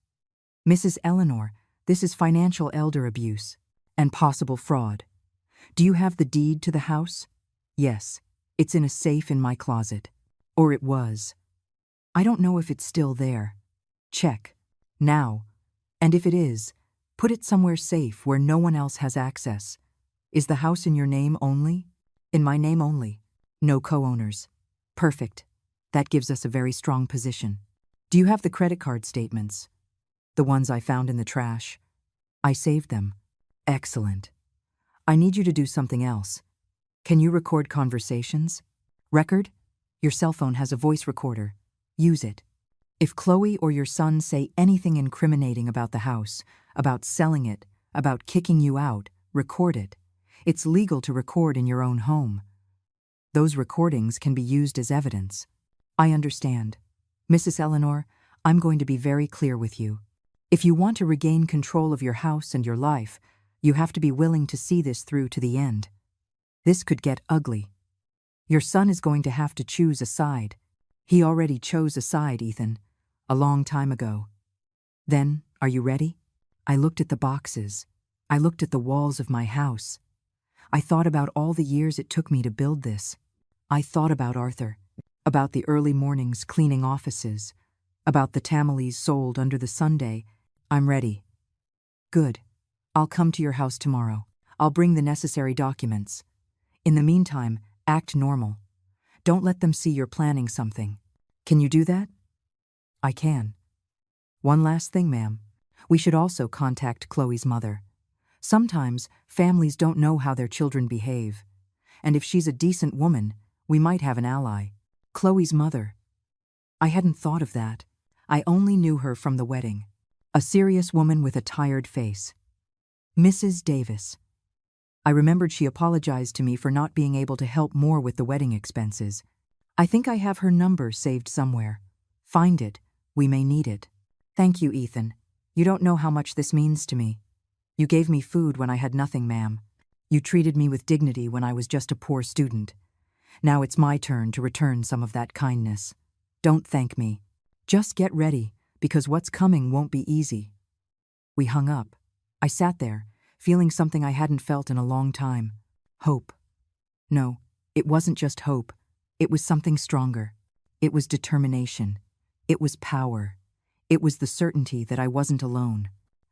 Mrs. Eleanor, this is financial elder abuse and possible fraud. Do you have the deed to the house? Yes, it's in a safe in my closet. Or it was. I don't know if it's still there. Check. Now. And if it is, put it somewhere safe where no one else has access. Is the house in your name only? In my name only. No co-owners. Perfect. That gives us a very strong position. Do you have the credit card statements? The ones I found in the trash? I saved them. Excellent. I need you to do something else. Can you record conversations? Record? Your cell phone has a voice recorder. Use it. If Chloe or your son say anything incriminating about the house, about selling it, about kicking you out, record it. It's legal to record in your own home. Those recordings can be used as evidence. I understand. Mrs. Eleanor, I'm going to be very clear with you. If you want to regain control of your house and your life, you have to be willing to see this through to the end. This could get ugly. Your son is going to have to choose a side. He already chose a side, Ethan, a long time ago. Then, are you ready? I looked at the boxes. I looked at the walls of my house. I thought about all the years it took me to build this. I thought about Arthur, about the early mornings cleaning offices, about the tamales sold under the Sunday. I'm ready. Good. I'll come to your house tomorrow. I'll bring the necessary documents. In the meantime, act normal. Don't let them see you're planning something. Can you do that? I can. One last thing, ma'am. We should also contact Chloe's mother. Sometimes families don't know how their children behave. And if she's a decent woman, we might have an ally. Chloe's mother. I hadn't thought of that. I only knew her from the wedding. A serious woman with a tired face. Mrs. Davis. I remembered she apologized to me for not being able to help more with the wedding expenses. I think I have her number saved somewhere. Find it. We may need it. Thank you, Ethan. You don't know how much this means to me. You gave me food when I had nothing, ma'am. You treated me with dignity when I was just a poor student. Now it's my turn to return some of that kindness. Don't thank me. Just get ready, because what's coming won't be easy. We hung up. I sat there, feeling something I hadn't felt in a long time. Hope. No, it wasn't just hope. It was something stronger. It was determination. It was power. It was the certainty that I wasn't alone,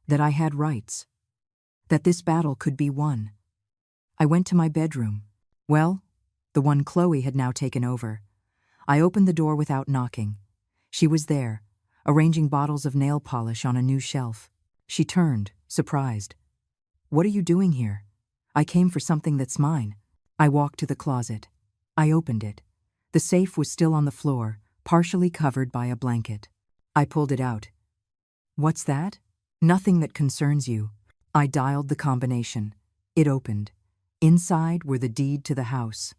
that I had rights, that this battle could be won. I went to my bedroom. Well, the one Chloe had now taken over. I opened the door without knocking. She was there, arranging bottles of nail polish on a new shelf. She turned, surprised. What are you doing here? I came for something that's mine. I walked to the closet. I opened it. The safe was still on the floor, partially covered by a blanket. I pulled it out. What's that? Nothing that concerns you. I dialed the combination. It opened. Inside were the deed to the house,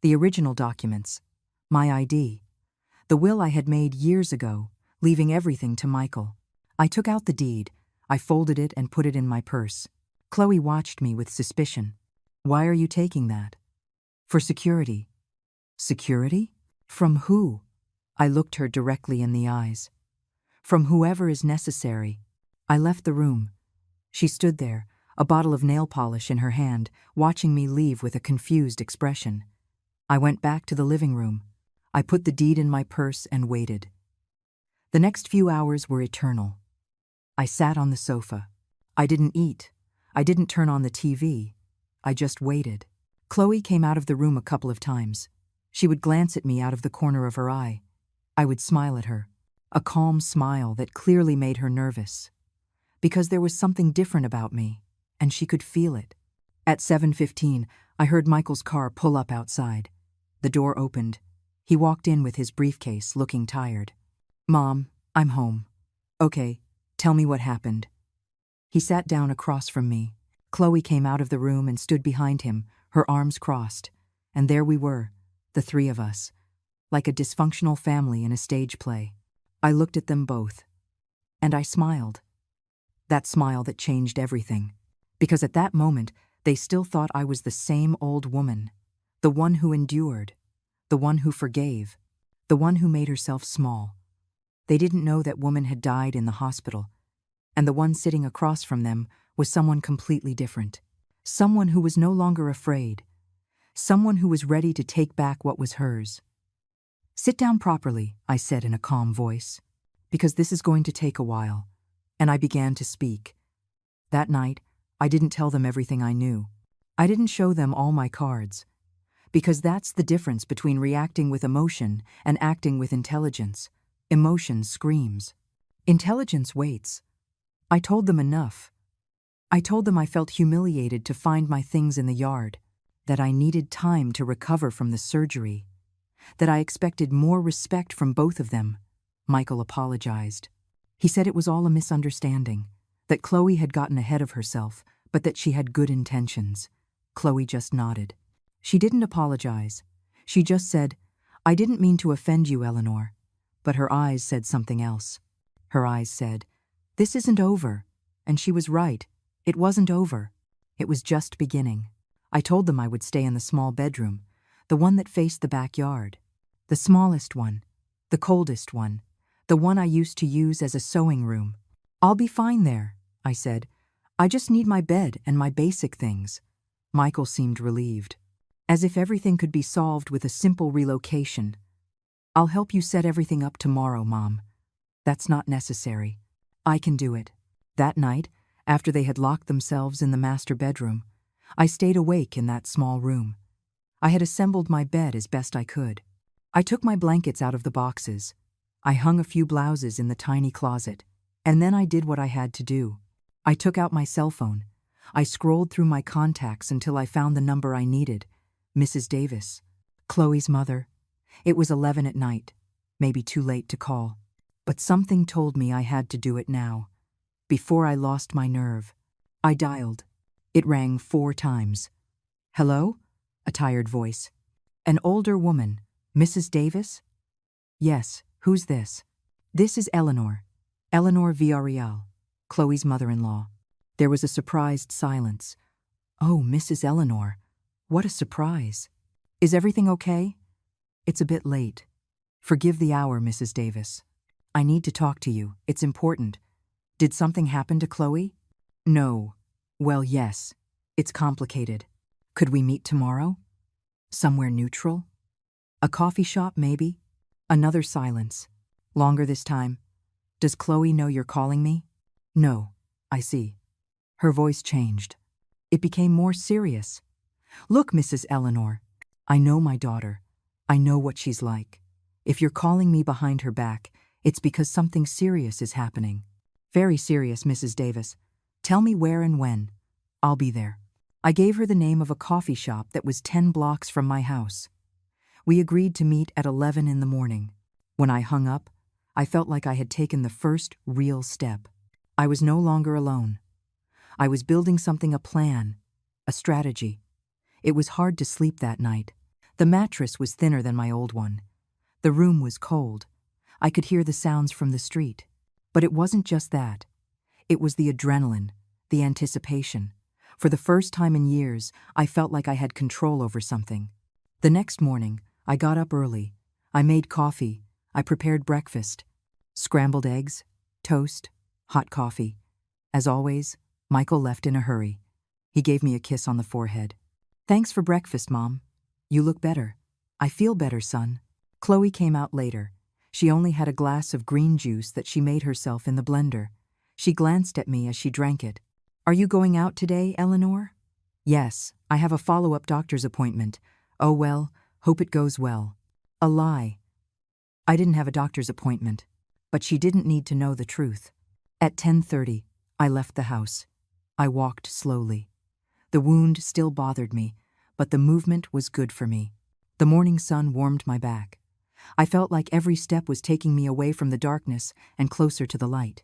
the original documents, my ID, the will I had made years ago, leaving everything to Michael. I took out the deed. I folded it and put it in my purse. Chloe watched me with suspicion. Why are you taking that? For security. Security? From who? I looked her directly in the eyes. From whoever is necessary. I left the room. She stood there, a bottle of nail polish in her hand, watching me leave with a confused expression. I went back to the living room. I put the deed in my purse and waited. The next few hours were eternal. I sat on the sofa. I didn't eat. I didn't turn on the TV. I just waited. Chloe came out of the room a couple of times. She would glance at me out of the corner of her eye. I would smile at her, a calm smile that clearly made her nervous. Because there was something different about me, and she could feel it. At 7:15, I heard Michael's car pull up outside. The door opened. He walked in with his briefcase, looking tired. "Mom, I'm home." "Okay, tell me what happened." He sat down across from me. Chloe came out of the room and stood behind him, her arms crossed. And there we were, the three of us, like a dysfunctional family in a stage play. I looked at them both. And I smiled. That smile that changed everything. Because at that moment, they still thought I was the same old woman. The one who endured. The one who forgave. The one who made herself small. They didn't know that woman had died in the hospital. And the one sitting across from them was someone completely different. Someone who was no longer afraid. Someone who was ready to take back what was hers. "Sit down properly," I said in a calm voice, "because this is going to take a while." And I began to speak. That night, I didn't tell them everything I knew. I didn't show them all my cards. Because that's the difference between reacting with emotion and acting with intelligence. Emotion screams. Intelligence waits. I told them enough. I told them I felt humiliated to find my things in the yard, that I needed time to recover from the surgery, that I expected more respect from both of them. Michael apologized. He said it was all a misunderstanding, that Chloe had gotten ahead of herself, but that she had good intentions. Chloe just nodded. She didn't apologize. She just said, "I didn't mean to offend you, Eleanor." But her eyes said something else. Her eyes said, "This isn't over." And she was right. It wasn't over. It was just beginning. I told them I would stay in the small bedroom, the one that faced the backyard. The smallest one, the coldest one, the one I used to use as a sewing room. "I'll be fine there," I said. "I just need my bed and my basic things." Michael seemed relieved, as if everything could be solved with a simple relocation. "I'll help you set everything up tomorrow, Mom." "That's not necessary. I can do it." That night, after they had locked themselves in the master bedroom, I stayed awake in that small room. I had assembled my bed as best I could. I took my blankets out of the boxes. I hung a few blouses in the tiny closet. And then I did what I had to do. I took out my cell phone. I scrolled through my contacts until I found the number I needed. Mrs. Davis, Chloe's mother. It was 11 at night, maybe too late to call. But something told me I had to do it now. Before I lost my nerve, I dialed. It rang 4 times. "Hello?" A tired voice. "An older woman. Mrs. Davis?" "Yes, who's this?" "This is Eleanor. Eleanor Villarreal, Chloe's mother-in-law." There was a surprised silence. "Oh, Mrs. Eleanor. What a surprise. Is everything okay?" "It's a bit late. Forgive the hour, Mrs. Davis. I need to talk to you. It's important. Did something happen to Chloe?" "No. Well, yes. It's complicated. Could we meet tomorrow? Somewhere neutral? A coffee shop, maybe?" Another silence. Longer this time. "Does Chloe know you're calling me?" "No. I see." Her voice changed. It became more serious. "Look, Mrs. Eleanor, I know my daughter. I know what she's like. If you're calling me behind her back, it's because something serious is happening." "Very serious, Mrs. Davis. Tell me where and when. I'll be there." I gave her the name of a coffee shop that was 10 blocks from my house. We agreed to meet at 11 in the morning. When I hung up, I felt like I had taken the first real step. I was no longer alone. I was building something, a plan, a strategy. It was hard to sleep that night. The mattress was thinner than my old one. The room was cold. I could hear the sounds from the street. But it wasn't just that. It was the adrenaline, the anticipation. For the first time in years, I felt like I had control over something. The next morning, I got up early. I made coffee. I prepared breakfast. Scrambled eggs, toast, hot coffee. As always, Michael left in a hurry. He gave me a kiss on the forehead. "Thanks for breakfast, Mom. You look better." "I feel better, son." Chloe came out later. She only had a glass of green juice that she made herself in the blender. She glanced at me as she drank it. "Are you going out today, Eleanor?" "Yes, I have a follow-up doctor's appointment." "Oh well, hope it goes well." A lie. I didn't have a doctor's appointment, but she didn't need to know the truth. At 10:30, I left the house. I walked slowly. The wound still bothered me, but the movement was good for me. The morning sun warmed my back. I felt like every step was taking me away from the darkness and closer to the light.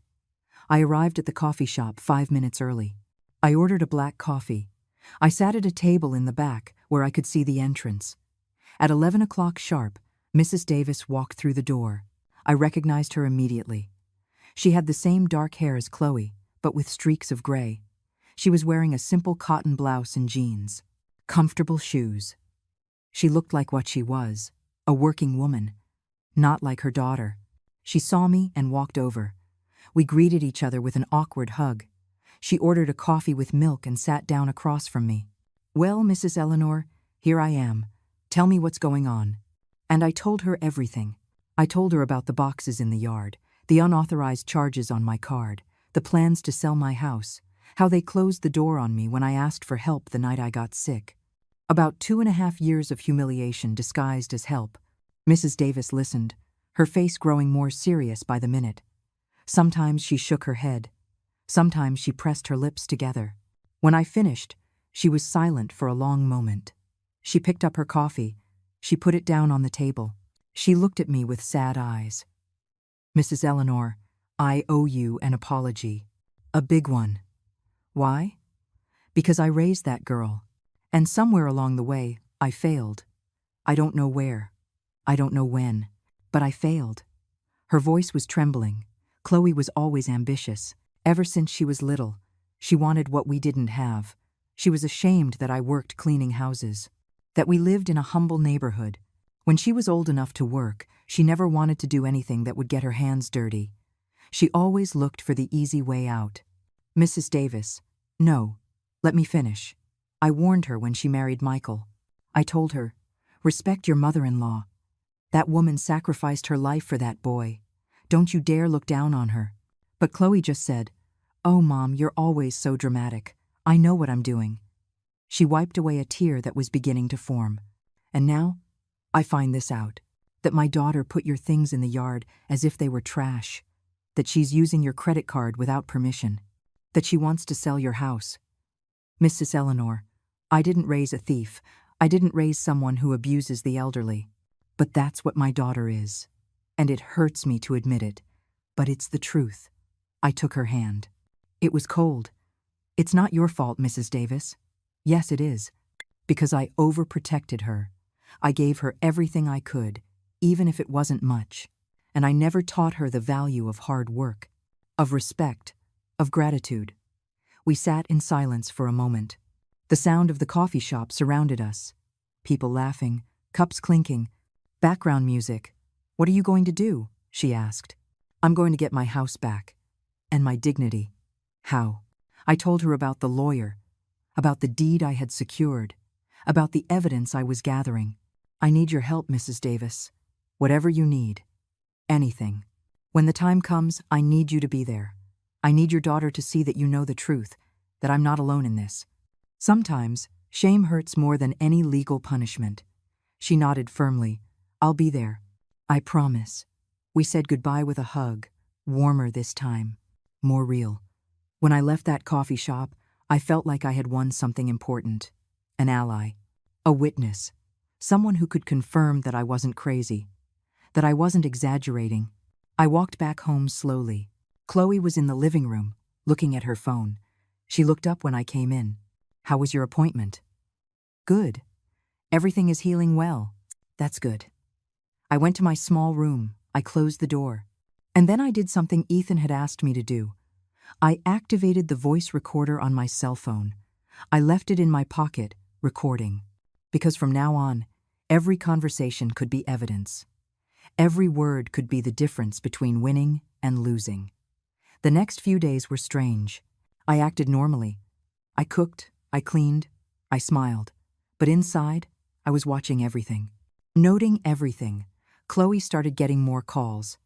I arrived at the coffee shop 5 minutes early. I ordered a black coffee. I sat at a table in the back where I could see the entrance. At 11 o'clock sharp, Mrs. Davis walked through the door. I recognized her immediately. She had the same dark hair as Chloe, but with streaks of gray. She was wearing a simple cotton blouse and jeans. Comfortable shoes. She looked like what she was, a working woman, not like her daughter. She saw me and walked over. We greeted each other with an awkward hug. She ordered a coffee with milk and sat down across from me. "Well, Mrs. Eleanor, here I am. Tell me what's going on." And I told her everything. I told her about the boxes in the yard, the unauthorized charges on my card, the plans to sell my house, how they closed the door on me when I asked for help the night I got sick. About 2.5 years of humiliation disguised as help. Mrs. Davis listened, her face growing more serious by the minute. Sometimes she shook her head. Sometimes she pressed her lips together. When I finished, she was silent for a long moment. She picked up her coffee. She put it down on the table. She looked at me with sad eyes. "Mrs. Eleanor, I owe you an apology. A big one." "Why?" "Because I raised that girl. And somewhere along the way, I failed. I don't know where. I don't know when. But I failed." Her voice was trembling. Chloe was always ambitious. Ever since she was little, she wanted what we didn't have. She was ashamed that I worked cleaning houses, that we lived in a humble neighborhood. When she was old enough to work, she never wanted to do anything that would get her hands dirty. She always looked for the easy way out. "Mrs. Davis, no, let me finish. I warned her when she married Michael. I told her, respect your mother-in-law. That woman sacrificed her life for that boy. Don't you dare look down on her." But Chloe just said, "Oh, Mom, you're always so dramatic. I know what I'm doing." She wiped away a tear that was beginning to form. "And now, I find this out, that my daughter put your things in the yard as if they were trash, that she's using your credit card without permission, that she wants to sell your house. Mrs. Eleanor, I didn't raise a thief. I didn't raise someone who abuses the elderly. But that's what my daughter is. And it hurts me to admit it, but it's the truth." I took her hand. It was cold. "It's not your fault, Mrs. Davis." "Yes, it is. Because I overprotected her. I gave her everything I could, even if it wasn't much. And I never taught her the value of hard work, of respect, of gratitude." We sat in silence for a moment. The sound of the coffee shop surrounded us. People laughing, cups clinking, background music. "What are you going to do?" she asked. "I'm going to get my house back. And my dignity." "How?" I told her about the lawyer, about the deed I had secured, about the evidence I was gathering. "I need your help, Mrs. Davis. Whatever you need. Anything. When the time comes, I need you to be there. I need your daughter to see that you know the truth, that I'm not alone in this. Sometimes, shame hurts more than any legal punishment." She nodded firmly. "I'll be there. I promise." We said goodbye with a hug, warmer this time, more real. When I left that coffee shop, I felt like I had won something important. An ally. A witness. Someone who could confirm that I wasn't crazy, that I wasn't exaggerating. I walked back home slowly. Chloe was in the living room, looking at her phone. She looked up when I came in. "How was your appointment?" "Good. Everything is healing well." "That's good." I went to my small room. I closed the door. And then I did something Ethan had asked me to do. I activated the voice recorder on my cell phone. I left it in my pocket, recording. Because from now on, every conversation could be evidence. Every word could be the difference between winning and losing. The next few days were strange. I acted normally. I cooked, I cleaned, I smiled. But inside, I was watching everything, noting everything. Chloe started getting more calls.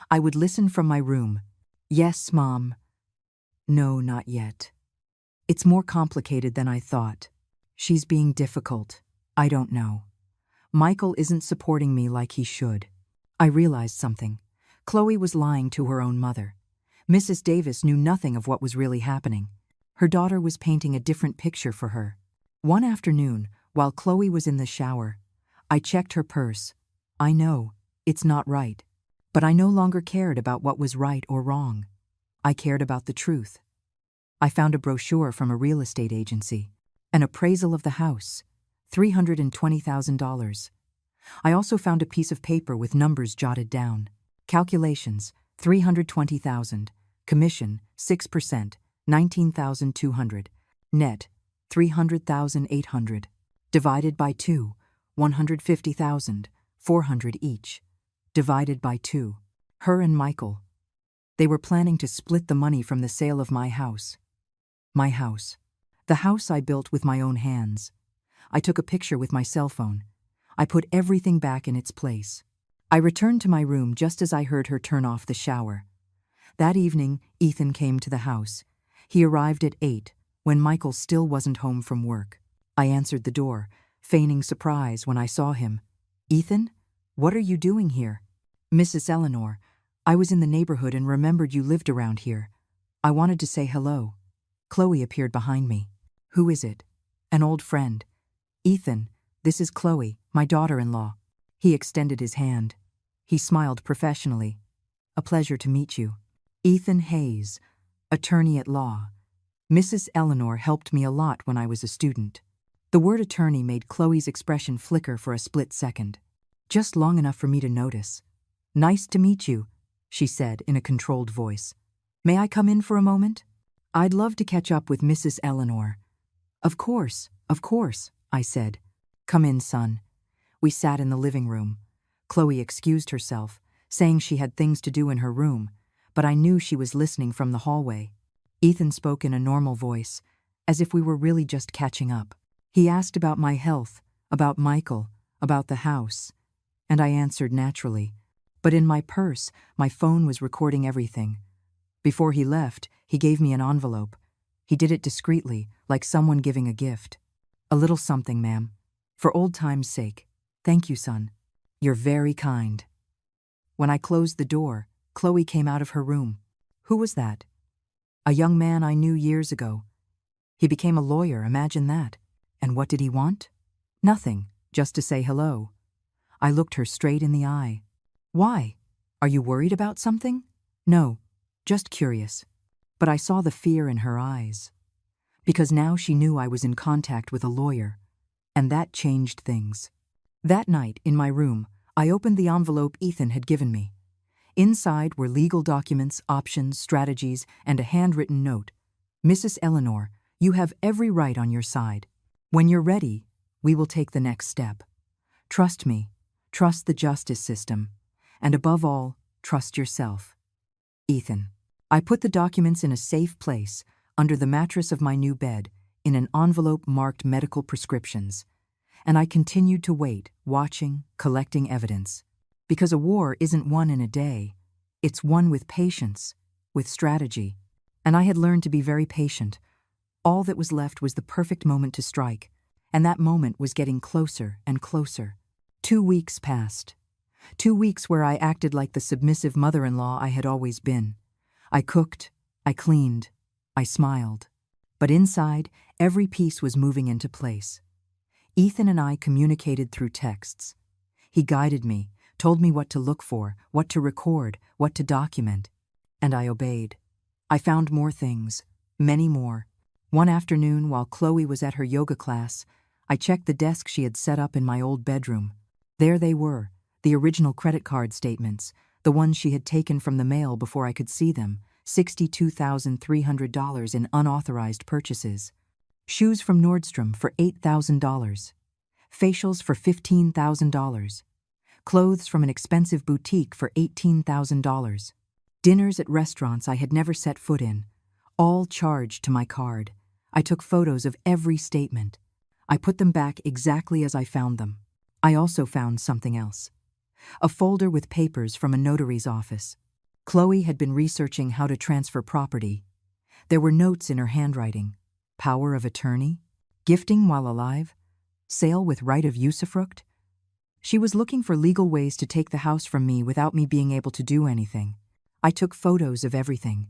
I would listen from my room. "Yes, Mom." "No, not yet. It's more complicated than I thought. She's being difficult. I don't know. Michael isn't supporting me like he should." I realized something. Chloe was lying to her own mother. Mrs. Davis knew nothing of what was really happening. Her daughter was painting a different picture for her. One afternoon, while Chloe was in the shower, I checked her purse. I know, it's not right. But I no longer cared about what was right or wrong. I cared about the truth. I found a brochure from a real estate agency, an appraisal of the house, $320,000. I also found a piece of paper with numbers jotted down. Calculations, $320,000. Commission, 6%, $19,200. Net, $300,800. Divided by 2, $150,000, $400 each. Divided by 2. Her and Michael. They were planning to split the money from the sale of my house. My house. The house I built with my own hands. I took a picture with my cell phone. I put everything back in its place. I returned to my room just as I heard her turn off the shower. That evening, Ethan came to the house. He arrived at 8, when Michael still wasn't home from work. I answered the door, feigning surprise when I saw him. "Ethan, what are you doing here?" "Mrs. Eleanor, I was in the neighborhood and remembered you lived around here. I wanted to say hello." Chloe appeared behind me. "Who is it?" "An old friend." "Ethan, this is Chloe, my daughter-in-law." He extended his hand. He smiled professionally. "A pleasure to meet you. Ethan Hayes, attorney at law. Mrs. Eleanor helped me a lot when I was a student." The word attorney made Chloe's expression flicker for a split second, just long enough for me to notice. "Nice to meet you," she said in a controlled voice. "May I come in for a moment? I'd love to catch up with Mrs. Eleanor." Of course, I said. "Come in, son." We sat in the living room. Chloe excused herself, saying she had things to do in her room, but I knew she was listening from the hallway. Ethan spoke in a normal voice, as if we were really just catching up. He asked about my health, about Michael, about the house, and I answered naturally. But in my purse, my phone was recording everything. Before he left, he gave me an envelope. He did it discreetly, like someone giving a gift. "A little something, ma'am. For old time's sake. Thank you, son. You're very kind." When I closed the door, Chloe came out of her room. "Who was that?" "A young man I knew years ago. He became a lawyer, imagine that. And what did he want?" "Nothing, just to say hello." I looked her straight in the eye. "Why? Are you worried about something?" "No, just curious." But I saw the fear in her eyes. Because now she knew I was in contact with a lawyer, and that changed things. That night, in my room, I opened the envelope Ethan had given me. Inside were legal documents, options, strategies, and a handwritten note. "Mrs. Eleanor, you have every right on your side. When you're ready, we will take the next step. Trust me, trust the justice system, and above all, trust yourself. Ethan." I put the documents in a safe place, under the mattress of my new bed, in an envelope marked medical prescriptions. And I continued to wait, watching, collecting evidence. Because a war isn't won in a day. It's won with patience, with strategy. And I had learned to be very patient. All that was left was the perfect moment to strike, and that moment was getting closer and closer. 2 weeks passed. 2 weeks where I acted like the submissive mother-in-law I had always been. I cooked, I cleaned, I smiled. But inside, every piece was moving into place. Ethan and I communicated through texts. He guided me, told me what to look for, what to record, what to document. And I obeyed. I found more things, many more. One afternoon, while Chloe was at her yoga class, I checked the desk she had set up in my old bedroom. There they were, the original credit card statements, the ones she had taken from the mail before I could see them, $62,300 in unauthorized purchases. Shoes from Nordstrom for $8,000. Facials for $15,000. Clothes from an expensive boutique for $18,000. Dinners at restaurants I had never set foot in, all charged to my card. I took photos of every statement. I put them back exactly as I found them. I also found something else. A folder with papers from a notary's office. Chloe had been researching how to transfer property. There were notes in her handwriting. Power of attorney? Gifting while alive? Sale with right of usufruct? She was looking for legal ways to take the house from me without me being able to do anything. I took photos of everything.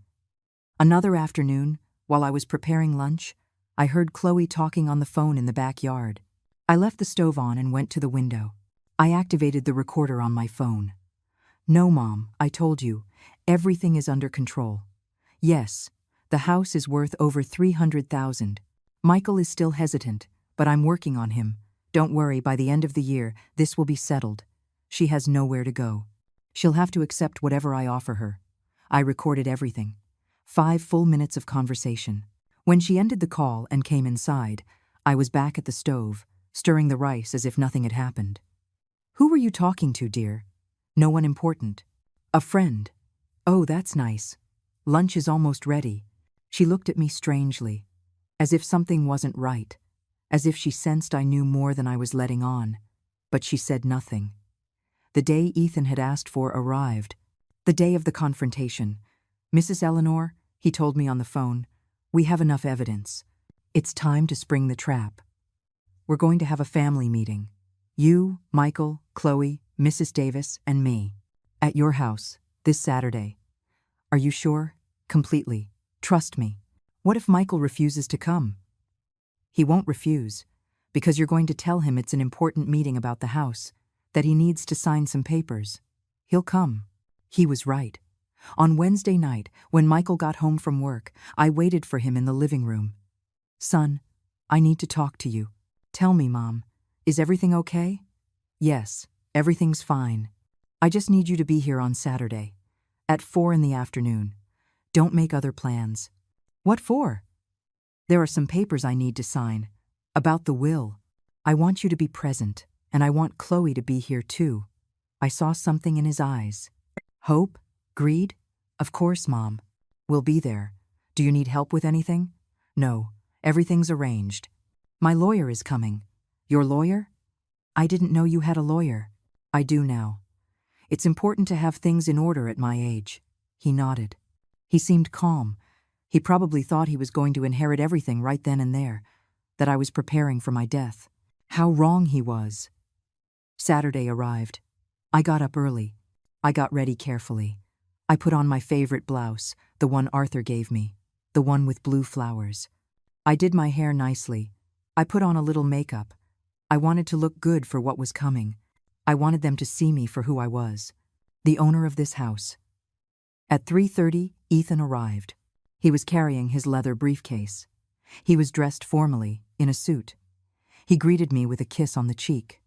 Another afternoon, while I was preparing lunch, I heard Chloe talking on the phone in the backyard. I left the stove on and went to the window. I activated the recorder on my phone. No, Mom, I told you. Everything is under control. Yes, the house is worth over $300,000. Michael is still hesitant, but I'm working on him. Don't worry, by the end of the year, this will be settled. She has nowhere to go. She'll have to accept whatever I offer her. I recorded everything. 5 full minutes of conversation. When she ended the call and came inside, I was back at the stove, stirring the rice as if nothing had happened. Who were you talking to, dear? No one important. A friend. Oh, that's nice. Lunch is almost ready. She looked at me strangely, as if something wasn't right, as if she sensed I knew more than I was letting on, but she said nothing. The day Ethan had asked for arrived. The day of the confrontation. Mrs. Eleanor, he told me on the phone, we have enough evidence. It's time to spring the trap. We're going to have a family meeting. You, Michael, Chloe, Mrs. Davis, and me. At your house, this Saturday. Are you sure? Completely. Trust me. What if Michael refuses to come? He won't refuse, because you're going to tell him it's an important meeting about the house, that he needs to sign some papers. He'll come. He was right. On Wednesday night, when Michael got home from work, I waited for him in the living room. Son, I need to talk to you. Tell me, Mom, is everything okay? Yes, everything's fine. I just need you to be here on Saturday, at 4 in the afternoon. Don't make other plans. What for? There are some papers I need to sign. About the will. I want you to be present, and I want Chloe to be here too. I saw something in his eyes. Hope? Greed? Of course, Mom. We'll be there. Do you need help with anything? No, everything's arranged. My lawyer is coming. Your lawyer? I didn't know you had a lawyer. I do now. It's important to have things in order at my age. He nodded. He seemed calm. He probably thought he was going to inherit everything right then and there, that I was preparing for my death. How wrong he was. Saturday arrived. I got up early. I got ready carefully. I put on my favorite blouse, the one Arthur gave me, the one with blue flowers. I did my hair nicely. I put on a little makeup. I wanted to look good for what was coming. I wanted them to see me for who I was, the owner of this house. At 3:30, Ethan arrived. He was carrying his leather briefcase. He was dressed formally, in a suit. He greeted me with a kiss on the cheek.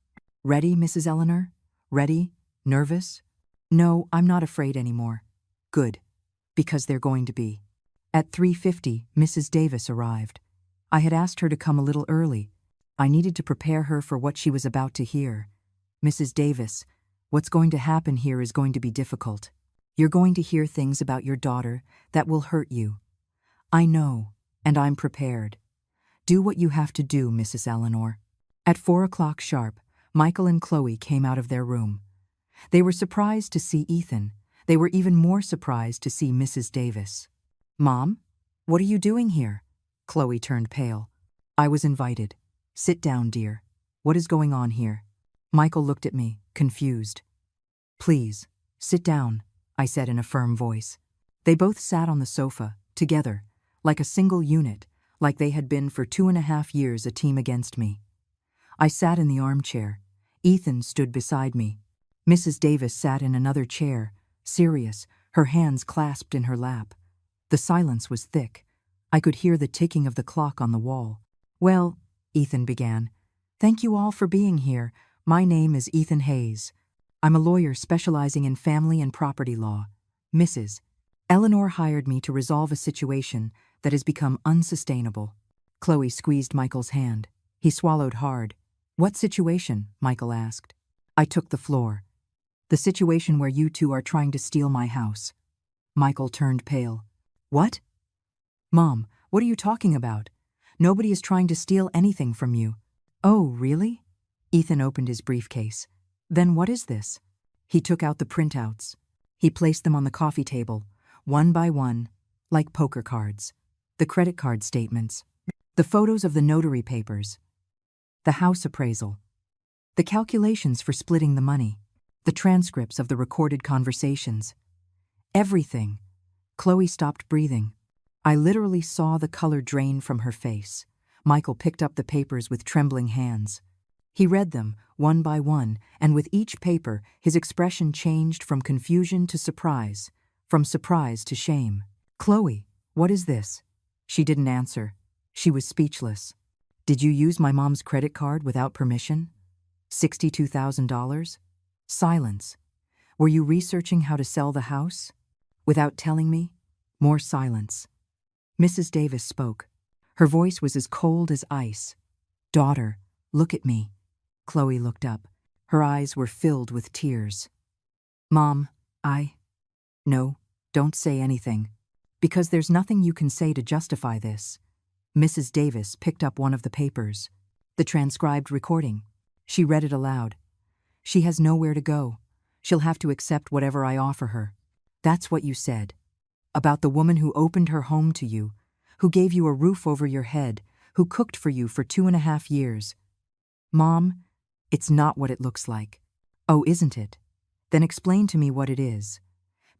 Ready, Mrs. Eleanor? Ready? Nervous? No, I'm not afraid anymore. Good, because they're going to be. At 3:50, Mrs. Davis arrived. I had asked her to come a little early. I needed to prepare her for what she was about to hear. Mrs. Davis, what's going to happen here is going to be difficult. You're going to hear things about your daughter that will hurt you. I know, and I'm prepared. Do what you have to do, Mrs. Eleanor. At 4 o'clock sharp, Michael and Chloe came out of their room. They were surprised to see Ethan. They were even more surprised to see Mrs. Davis. Mom, what are you doing here? Chloe turned pale. I was invited. Sit down, dear. What is going on here? Michael looked at me, confused. Please, sit down, I said in a firm voice. They both sat on the sofa, together, like a single unit, like they had been for 2.5 years a team against me. I sat in the armchair. Ethan stood beside me. Mrs. Davis sat in another chair, serious, her hands clasped in her lap. The silence was thick. I could hear the ticking of the clock on the wall. Well, Ethan began, thank you all for being here. My name is Ethan Hayes. I'm a lawyer specializing in family and property law. Mrs. Eleanor hired me to resolve a situation that has become unsustainable. Chloe squeezed Michael's hand. He swallowed hard. What situation? Michael asked. I took the floor. The situation where you two are trying to steal my house. Michael turned pale. What? Mom, what are you talking about? Nobody is trying to steal anything from you. Oh, really? Ethan opened his briefcase. Then what is this? He took out the printouts. He placed them on the coffee table, one by one, like poker cards. The credit card statements. The photos of the notary papers. The house appraisal. The calculations for splitting the money. The transcripts of the recorded conversations. Everything. Chloe stopped breathing. I literally saw the color drain from her face. Michael picked up the papers with trembling hands. He read them, one by one, and with each paper, his expression changed from confusion to surprise, from surprise to shame. "Chloe, what is this?" She didn't answer. She was speechless. "Did you use my mom's credit card without permission? $62,000? Silence. Were you researching how to sell the house? Without telling me?" More silence. Mrs. Davis spoke. Her voice was as cold as ice. "Daughter, look at me." Chloe looked up. Her eyes were filled with tears. "Mom, No, don't say anything. Because there's nothing you can say to justify this." Mrs. Davis picked up one of the papers. The transcribed recording. She read it aloud. "She has nowhere to go. She'll have to accept whatever I offer her. That's what you said. About the woman who opened her home to you, who gave you a roof over your head, who cooked for you for 2.5 years. Mom, it's not what it looks like." "Oh, isn't it? Then explain to me what it is.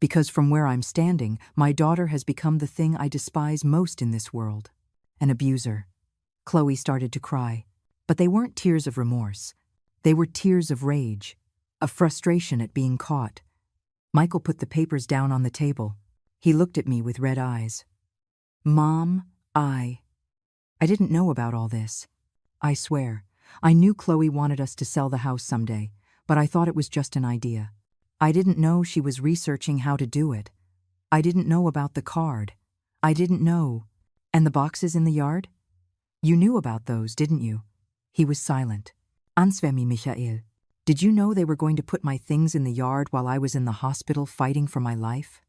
Because from where I'm standing, my daughter has become the thing I despise most in this world. An abuser." Chloe started to cry, but they weren't tears of remorse. They were tears of rage, of frustration at being caught. Michael put the papers down on the table. He looked at me with red eyes. "Mom, I didn't know about all this. I swear, I knew Chloe wanted us to sell the house someday, but I thought it was just an idea. I didn't know she was researching how to do it. I didn't know about the card. I didn't know. And the boxes in the yard? You knew about those, didn't you?" He was silent. "Ansvemi, Michael. Did you know they were going to put my things in the yard while I was in the hospital fighting for my life?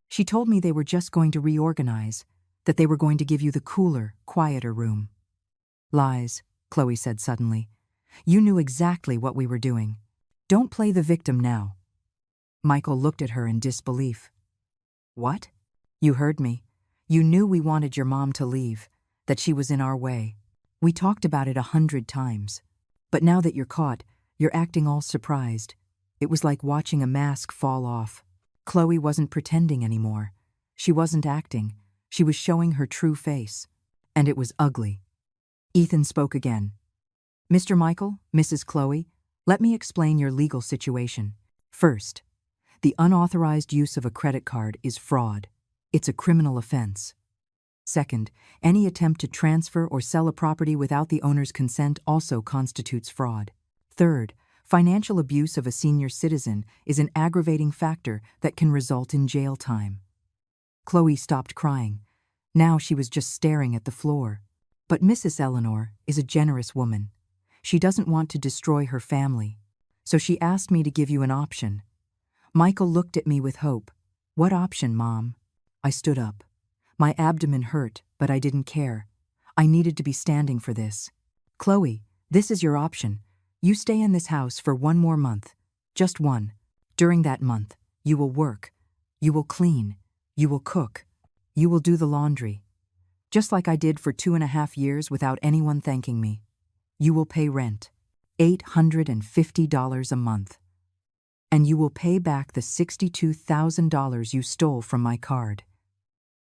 She told me they were just going to reorganize, that they were going to give you the cooler, quieter room." "Lies," Chloe said suddenly. "You knew exactly what we were doing. Don't play the victim now." Michael looked at her in disbelief. "What? You heard me. You knew we wanted your mom to leave, that she was in our way. We talked about it 100 times. But now that you're caught, you're acting all surprised. It was like watching a mask fall off." Chloe wasn't pretending anymore. She wasn't acting. She was showing her true face. And it was ugly. Ethan spoke again. "Mr. Michael, Mrs. Chloe, let me explain your legal situation. First, the unauthorized use of a credit card is fraud. It's a criminal offense. Second, any attempt to transfer or sell a property without the owner's consent also constitutes fraud. Third, financial abuse of a senior citizen is an aggravating factor that can result in jail time." Chloe stopped crying. Now she was just staring at the floor. But Mrs. Eleanor is a generous woman. She doesn't want to destroy her family. So she asked me to give you an option. Michael looked at me with hope. "What option, Mom?" I stood up. My abdomen hurt, but I didn't care. I needed to be standing for this. "Chloe, this is your option. You stay in this house for 1 more month. Just 1. During that month, you will work. You will clean. You will cook. You will do the laundry. Just like I did for 2.5 years without anyone thanking me. You will pay rent. $850 a month. And you will pay back the $62,000 you stole from my card.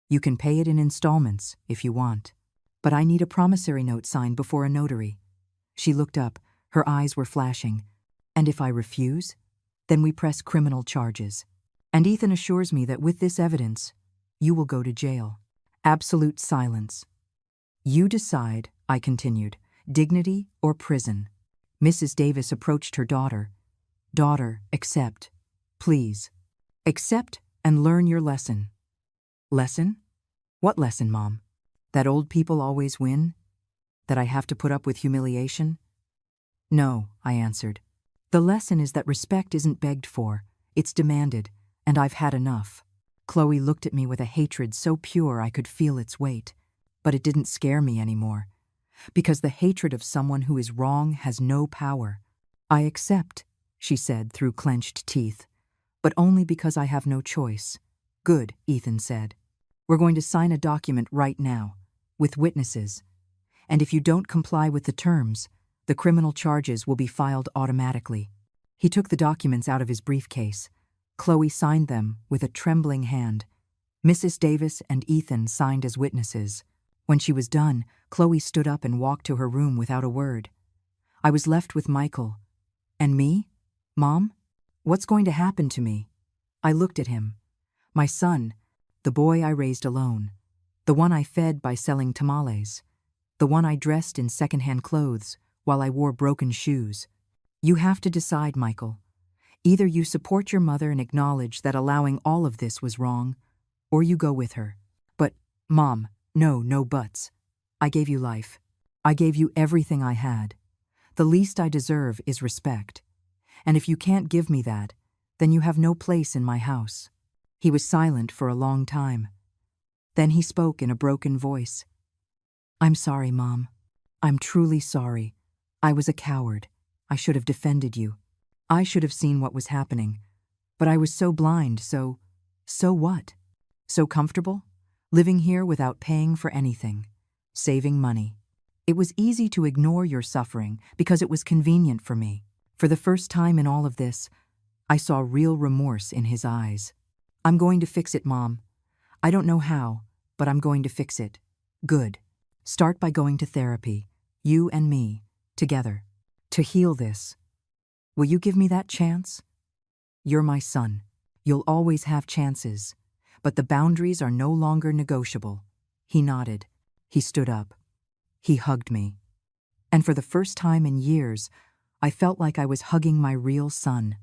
You can pay it in installments if you want. But I need a promissory note signed before a notary." She looked up. Her eyes were flashing. "And if I refuse? Then we press criminal charges. And Ethan assures me that with this evidence, you will go to jail." Absolute silence. "You decide," I continued, "dignity or prison." Mrs. Davis approached her daughter. "Daughter, accept. Please. Accept and learn your lesson." "Lesson? What lesson, Mom? That old people always win? That I have to put up with humiliation?" "No," I answered. "The lesson is that respect isn't begged for. It's demanded, and I've had enough." Chloe looked at me with a hatred so pure I could feel its weight. But it didn't scare me anymore. Because the hatred of someone who is wrong has no power. "I accept," she said through clenched teeth. "But only because I have no choice." "Good," Ethan said. "We're going to sign a document right now, with witnesses. And if you don't comply with the terms, the criminal charges will be filed automatically." He took the documents out of his briefcase. Chloe signed them with a trembling hand. Mrs. Davis and Ethan signed as witnesses. When she was done, Chloe stood up and walked to her room without a word. I was left with Michael. And me? Mom? What's going to happen to me? I looked at him. My son, the boy I raised alone, the one I fed by selling tamales, the one I dressed in secondhand clothes while I wore broken shoes. You have to decide, Michael. Either you support your mother and acknowledge that allowing all of this was wrong, or you go with her. But, Mom, no buts. I gave you life. I gave you everything I had. The least I deserve is respect. And if you can't give me that, then you have no place in my house. He was silent for a long time. Then he spoke in a broken voice. I'm sorry, Mom. I'm truly sorry. I was a coward. I should have defended you. I should have seen what was happening. But I was so blind, so what? So comfortable? Living here without paying for anything. Saving money. It was easy to ignore your suffering because it was convenient for me. For the first time in all of this, I saw real remorse in his eyes. I'm going to fix it, Mom. I don't know how, but I'm going to fix it. Good. Start by going to therapy, you and me, together, to heal this. Will you give me that chance? You're my son. You'll always have chances, but the boundaries are no longer negotiable. He nodded. He stood up. He hugged me. And for the first time in years, I felt like I was hugging my real son,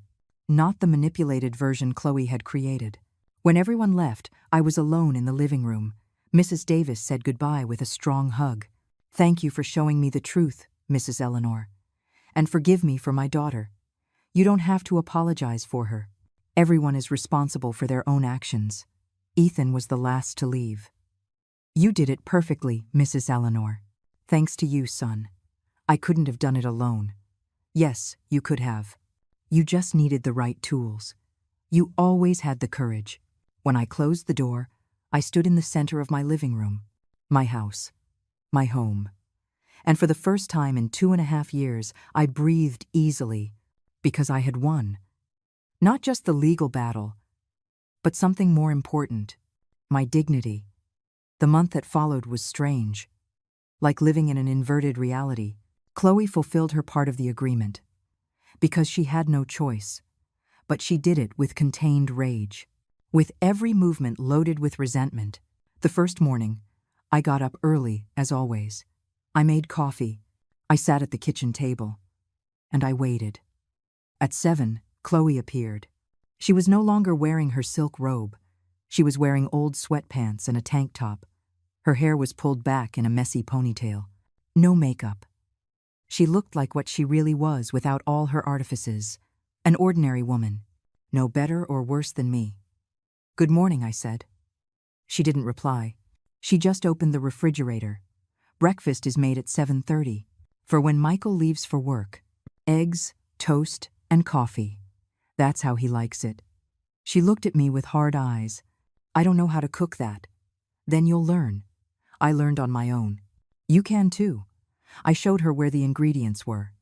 not the manipulated version Chloe had created. When everyone left, I was alone in the living room. Mrs. Davis said goodbye with a strong hug. Thank you for showing me the truth, Mrs. Eleanor. And forgive me for my daughter. You don't have to apologize for her. Everyone is responsible for their own actions. Ethan was the last to leave. You did it perfectly, Mrs. Eleanor. Thanks to you, son. I couldn't have done it alone. Yes, you could have. You just needed the right tools. You always had the courage. When I closed the door, I stood in the center of my living room, my house, my home. And for the first time in 2.5 years, I breathed easily because I had won. Not just the legal battle, but something more important, my dignity. The month that followed was strange. Like living in an inverted reality, Chloe fulfilled her part of the agreement because she had no choice, but she did it with contained rage, with every movement loaded with resentment. The first morning, I got up early, as always. I made coffee. I sat at the kitchen table. And I waited. At 7, Chloe appeared. She was no longer wearing her silk robe. She was wearing old sweatpants and a tank top. Her hair was pulled back in a messy ponytail. No makeup. She looked like what she really was without all her artifices. An ordinary woman. No better or worse than me. Good morning, I said. She didn't reply. She just opened the refrigerator. Breakfast is made at 7:30, for when Michael leaves for work. Eggs, toast, and coffee. That's how he likes it. She looked at me with hard eyes. I don't know how to cook that. Then you'll learn. I learned on my own. You can too. I showed her where the ingredients were.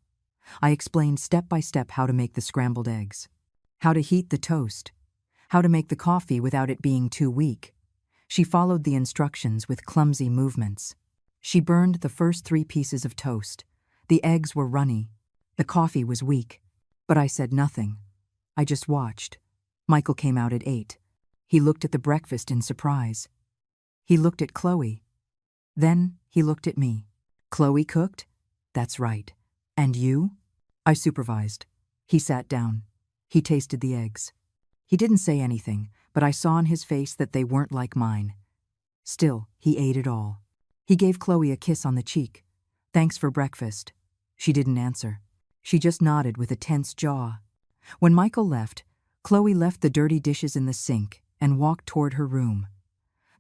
I explained step by step how to make the scrambled eggs, how to heat the toast, how to make the coffee without it being too weak. She followed the instructions with clumsy movements. She burned the first 3 pieces of toast. The eggs were runny. The coffee was weak. But I said nothing. I just watched. Michael came out at 8. He looked at the breakfast in surprise. He looked at Chloe. Then he looked at me. Chloe cooked? That's right. And you? I supervised. He sat down. He tasted the eggs. He didn't say anything, but I saw on his face that they weren't like mine. Still, he ate it all. He gave Chloe a kiss on the cheek. Thanks for breakfast. She didn't answer. She just nodded with a tense jaw. When Michael left, Chloe left the dirty dishes in the sink and walked toward her room.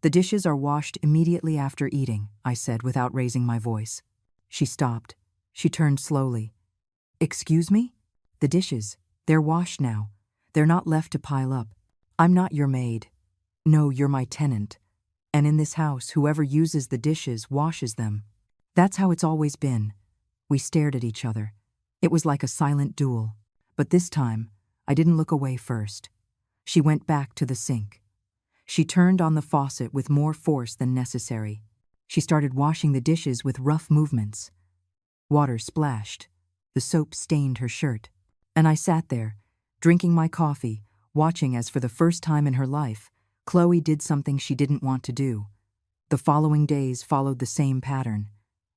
The dishes are washed immediately after eating, I said without raising my voice. She stopped. She turned slowly. Excuse me? The dishes. They're washed now. They're not left to pile up. I'm not your maid. No, you're my tenant. And in this house, whoever uses the dishes washes them. That's how it's always been. We stared at each other. It was like a silent duel. But this time, I didn't look away first. She went back to the sink. She turned on the faucet with more force than necessary. She started washing the dishes with rough movements. Water splashed. The soap stained her shirt. And I sat there, drinking my coffee, watching as for the first time in her life, Chloe did something she didn't want to do. The following days followed the same pattern.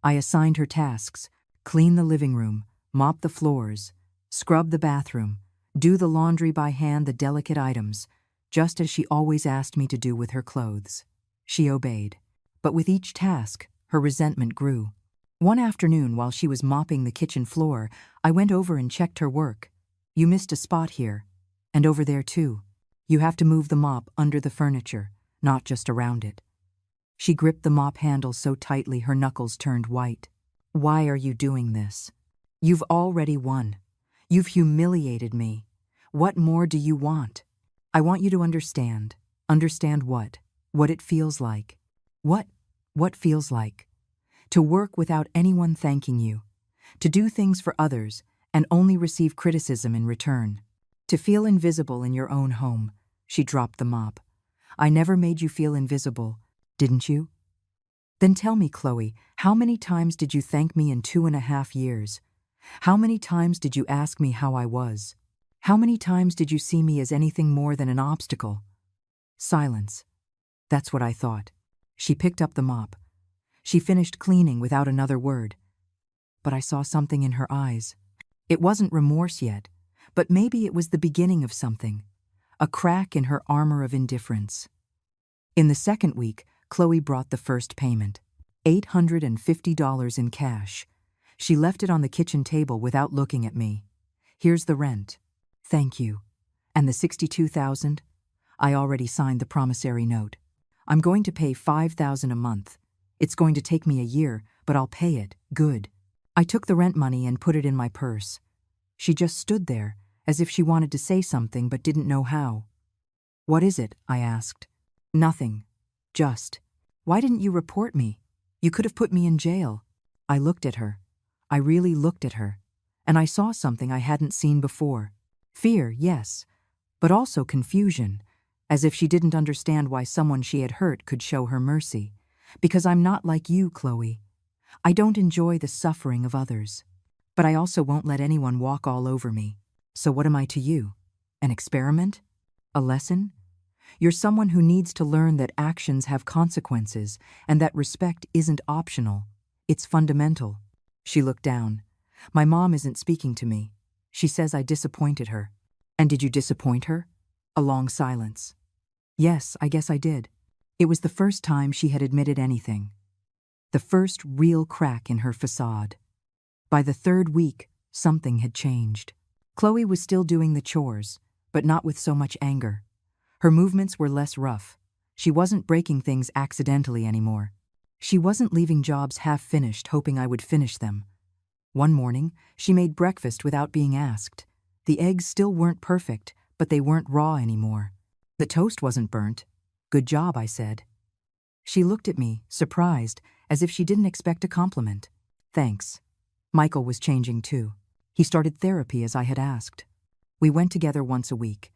I assigned her tasks: clean the living room, mop the floors, scrub the bathroom, do the laundry by hand, the delicate items, just as she always asked me to do with her clothes. She obeyed. But with each task, her resentment grew. One afternoon, while she was mopping the kitchen floor, I went over and checked her work. "You missed a spot here. And over there too. You have to move the mop under the furniture, not just around it." She gripped the mop handle so tightly her knuckles turned white. "Why are you doing this? You've already won. You've humiliated me. What more do you want? I want you to understand." "Understand what? What it feels like." What feels like? To work without anyone thanking you. To do things for others and only receive criticism in return. To feel invisible in your own home. She dropped the mop. "I never made you feel invisible, didn't you? Then tell me, Chloe, how many times did you thank me in 2.5 years? How many times did you ask me how I was? How many times did you see me as anything more than an obstacle?" Silence. That's what I thought. She picked up the mop. She finished cleaning without another word. But I saw something in her eyes. It wasn't remorse yet, but maybe it was the beginning of something. A crack in her armor of indifference. In the second week, Chloe brought the first payment. $850 in cash. She left it on the kitchen table without looking at me. "Here's the rent." "Thank you." "And the $62,000? I already signed the promissory note. I'm going to pay $5,000 a month. It's going to take me a year, but I'll pay it. Good." I took the rent money and put it in my purse. She just stood there, as if she wanted to say something but didn't know how. "What is it?" I asked. "Nothing. Just. Why didn't you report me? You could have put me in jail." I looked at her. I really looked at her. And I saw something I hadn't seen before. Fear, yes, but also confusion. As if she didn't understand why someone she had hurt could show her mercy. "Because I'm not like you, Chloe. I don't enjoy the suffering of others. But I also won't let anyone walk all over me. So what am I to you? An experiment? A lesson? You're someone who needs to learn that actions have consequences and that respect isn't optional. It's fundamental." She looked down. "My mom isn't speaking to me. She says I disappointed her." "And did you disappoint her?" A long silence. "Yes, I guess I did." It was the first time she had admitted anything. The first real crack in her facade. By the third week, something had changed. Chloe was still doing the chores, but not with so much anger. Her movements were less rough. She wasn't breaking things accidentally anymore. She wasn't leaving jobs half-finished hoping I would finish them. One morning, she made breakfast without being asked. The eggs still weren't perfect, but they weren't raw anymore. The toast wasn't burnt. "Good job," I said. She looked at me, surprised, as if she didn't expect a compliment. "Thanks." Michael was changing too. He started therapy as I had asked. We went together once a week.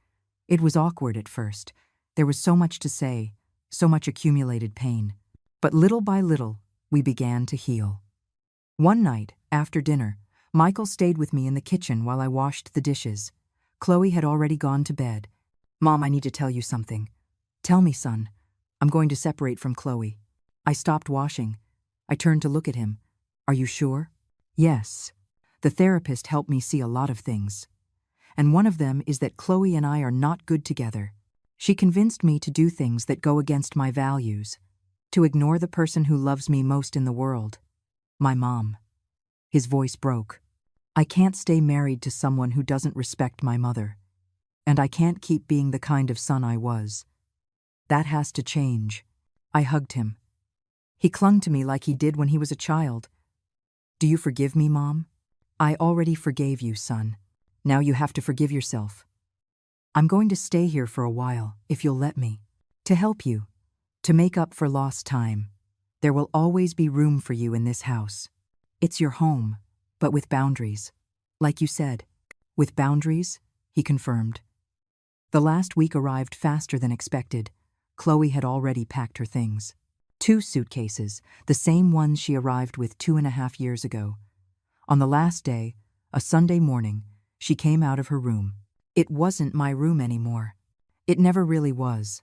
It was awkward at first. There was so much to say, so much accumulated pain. But little by little, we began to heal. One night, after dinner, Michael stayed with me in the kitchen while I washed the dishes. Chloe had already gone to bed. "Mom, I need to tell you something." "Tell me, son." "I'm going to separate from Chloe." I stopped washing. I turned to look at him. "Are you sure?" "Yes." The therapist helped me see a lot of things. And one of them is that Chloe and I are not good together. She convinced me to do things that go against my values, to ignore the person who loves me most in the world. My mom. His voice broke. "I can't stay married to someone who doesn't respect my mother. And I can't keep being the kind of son I was. That has to change." I hugged him. He clung to me like he did when he was a child. "Do you forgive me, Mom?" "I already forgave you, son. Now you have to forgive yourself." "I'm going to stay here for a while, if you'll let me. To help you. To make up for lost time. There will always be room for you in this house. It's your home, but with boundaries. Like you said." "With boundaries?" he confirmed. The last week arrived faster than expected. Chloe had already packed her things. 2 suitcases, the same ones she arrived with 2.5 years ago. On the last day, a Sunday morning, she came out of her room. It wasn't my room anymore. It never really was.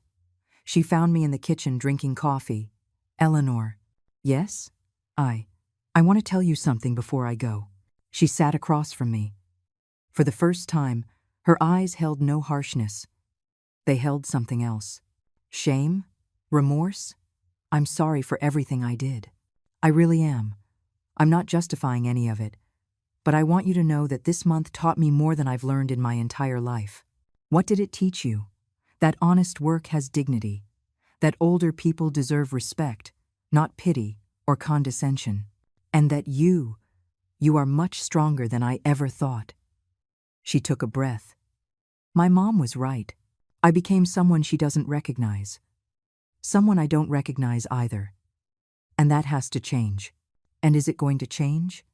She found me in the kitchen drinking coffee. Eleanor. Yes? I want to tell you something before I go. She sat across from me. For the first time, her eyes held no harshness. They held something else. Shame? Remorse? I'm sorry for everything I did. I really am. I'm not justifying any of it. But I want you to know that this month taught me more than I've learned in my entire life. What did it teach you? That honest work has dignity. That older people deserve respect, not pity or condescension. And that you are much stronger than I ever thought. She took a breath. My mom was right. I became someone she doesn't recognize. Someone I don't recognize either. And that has to change. And is it going to change?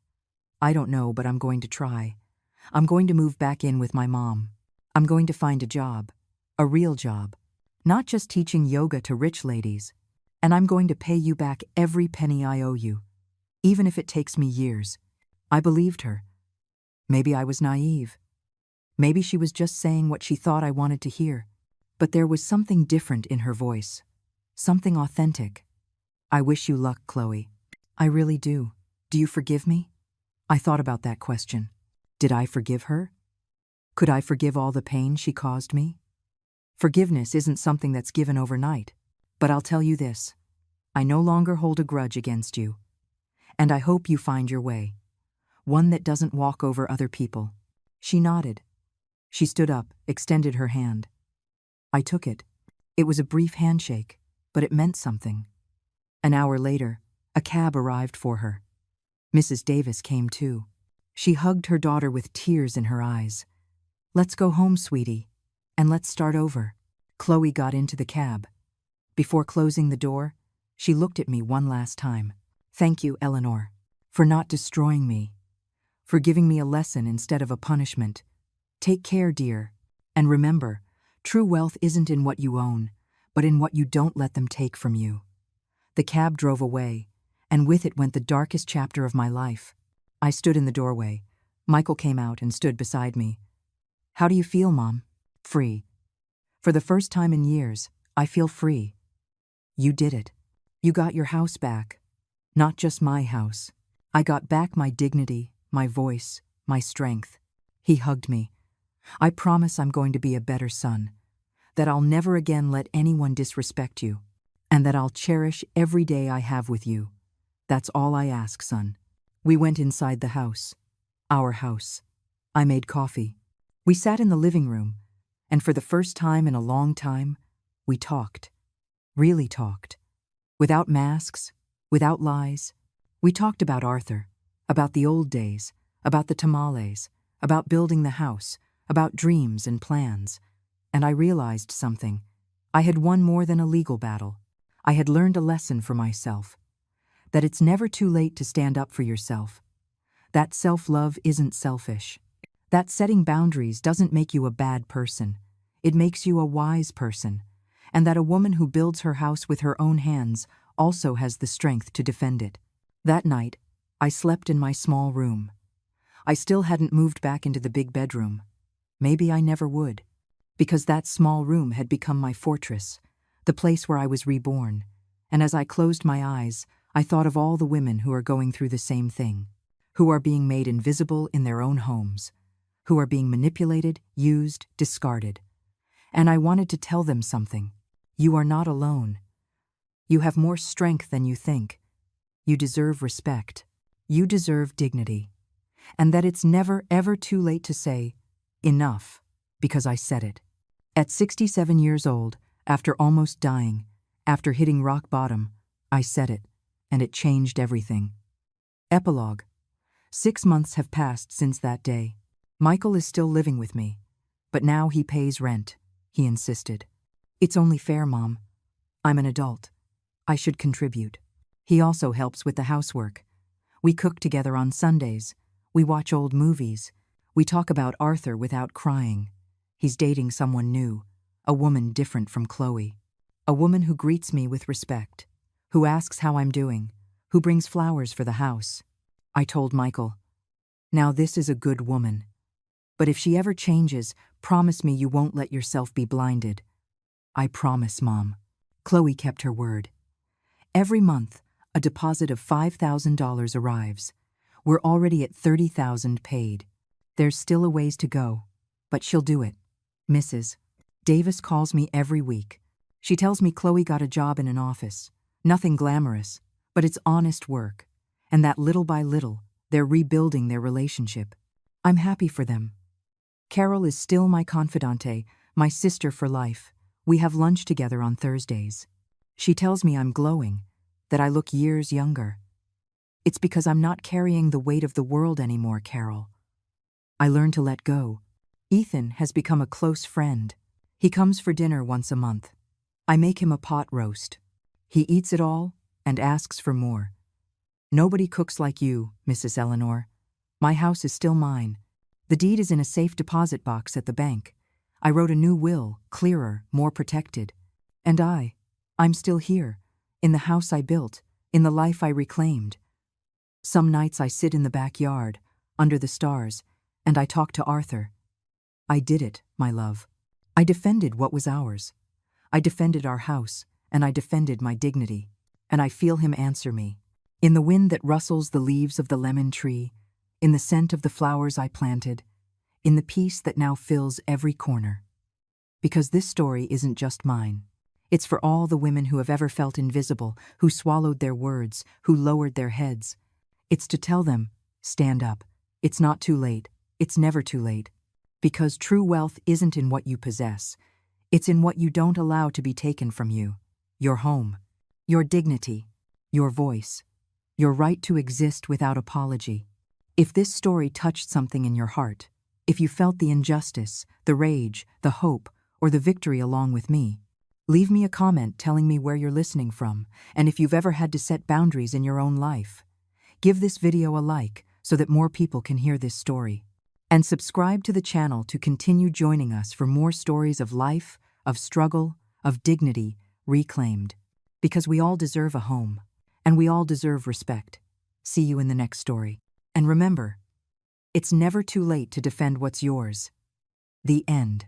I don't know, but I'm going to try. I'm going to move back in with my mom. I'm going to find a job. A real job. Not just teaching yoga to rich ladies. And I'm going to pay you back every penny I owe you. Even if it takes me years. I believed her. Maybe I was naive. Maybe she was just saying what she thought I wanted to hear. But there was something different in her voice. Something authentic. I wish you luck, Chloe. I really do. Do you forgive me? I thought about that question. Did I forgive her? Could I forgive all the pain she caused me? Forgiveness isn't something that's given overnight. But I'll tell you this. I no longer hold a grudge against you. And I hope you find your way. One that doesn't walk over other people. She nodded. She stood up, extended her hand. I took it. It was a brief handshake, but it meant something. An hour later, a cab arrived for her. Mrs. Davis came too. She hugged her daughter with tears in her eyes. Let's go home, sweetie, and let's start over. Chloe got into the cab. Before closing the door, she looked at me one last time. Thank you, Eleanor, for not destroying me, for giving me a lesson instead of a punishment. Take care, dear, and remember, true wealth isn't in what you own, but in what you don't let them take from you. The cab drove away, and with it went the darkest chapter of my life. I stood in the doorway. Michael came out and stood beside me. How do you feel, Mom? Free. For the first time in years, I feel free. You did it. You got your house back. Not just my house. I got back my dignity, my voice, my strength. He hugged me. I promise I'm going to be a better son. That I'll never again let anyone disrespect you. And that I'll cherish every day I have with you. That's all I ask, son. We went inside the house. Our house. I made coffee. We sat in the living room. And for the first time in a long time, we talked. Really talked. Without masks. Without lies. We talked about Arthur, about the old days, about the tamales, about building the house, about dreams and plans. And I realized something. I had won more than a legal battle. I had learned a lesson for myself. That it's never too late to stand up for yourself. That self-love isn't selfish. That setting boundaries doesn't make you a bad person. It makes you a wise person. And that a woman who builds her house with her own hands also has the strength to defend it. That night, I slept in my small room. I still hadn't moved back into the big bedroom. Maybe I never would, because that small room had become my fortress, the place where I was reborn. And as I closed my eyes, I thought of all the women who are going through the same thing, who are being made invisible in their own homes, who are being manipulated, used, discarded. And I wanted to tell them something. You are not alone. You have more strength than you think. You deserve respect. You deserve dignity. And that it's never, ever too late to say, enough, because I said it. At 67 years old, after almost dying, after hitting rock bottom, I said it, and it changed everything. Epilogue. 6 months have passed since that day. Michael is still living with me, but now he pays rent, he insisted. It's only fair, Mom. I'm an adult. I should contribute. He also helps with the housework. We cook together on Sundays. We watch old movies. We talk about Arthur without crying. He's dating someone new, a woman different from Chloe. A woman who greets me with respect, who asks how I'm doing, who brings flowers for the house. I told Michael, "Now this is a good woman. But if she ever changes, promise me you won't let yourself be blinded." "I promise, Mom." Chloe kept her word. Every month, a deposit of $5,000 arrives. We're already at $30,000 paid. There's still a ways to go, but she'll do it. Mrs. Davis calls me every week. She tells me Chloe got a job in an office. Nothing glamorous, but it's honest work. And that little by little, they're rebuilding their relationship. I'm happy for them. Carol is still my confidante, my sister for life. We have lunch together on Thursdays. She tells me I'm glowing, that I look years younger. It's because I'm not carrying the weight of the world anymore, Carol. I learned to let go. Ethan has become a close friend. He comes for dinner once a month. I make him a pot roast. He eats it all and asks for more. Nobody cooks like you, Mrs. Eleanor. My house is still mine. The deed is in a safe deposit box at the bank. I wrote a new will, clearer, more protected. And I'm still here, in the house I built, in the life I reclaimed. Some nights I sit in the backyard, under the stars, and I talk to Arthur. I did it, my love. I defended what was ours. I defended our house, and I defended my dignity. And I feel him answer me. In the wind that rustles the leaves of the lemon tree, in the scent of the flowers I planted, in the peace that now fills every corner. Because this story isn't just mine. It's for all the women who have ever felt invisible, who swallowed their words, who lowered their heads. It's to tell them, stand up. It's not too late. It's never too late. Because true wealth isn't in what you possess. It's in what you don't allow to be taken from you. Your home, your dignity, your voice, your right to exist without apology. If this story touched something in your heart, if you felt the injustice, the rage, the hope, or the victory along with me, leave me a comment telling me where you're listening from, and if you've ever had to set boundaries in your own life. Give this video a like so that more people can hear this story. And subscribe to the channel to continue joining us for more stories of life, of struggle, of dignity reclaimed. Because we all deserve a home, and we all deserve respect. See you in the next story. And remember, it's never too late to defend what's yours. The end.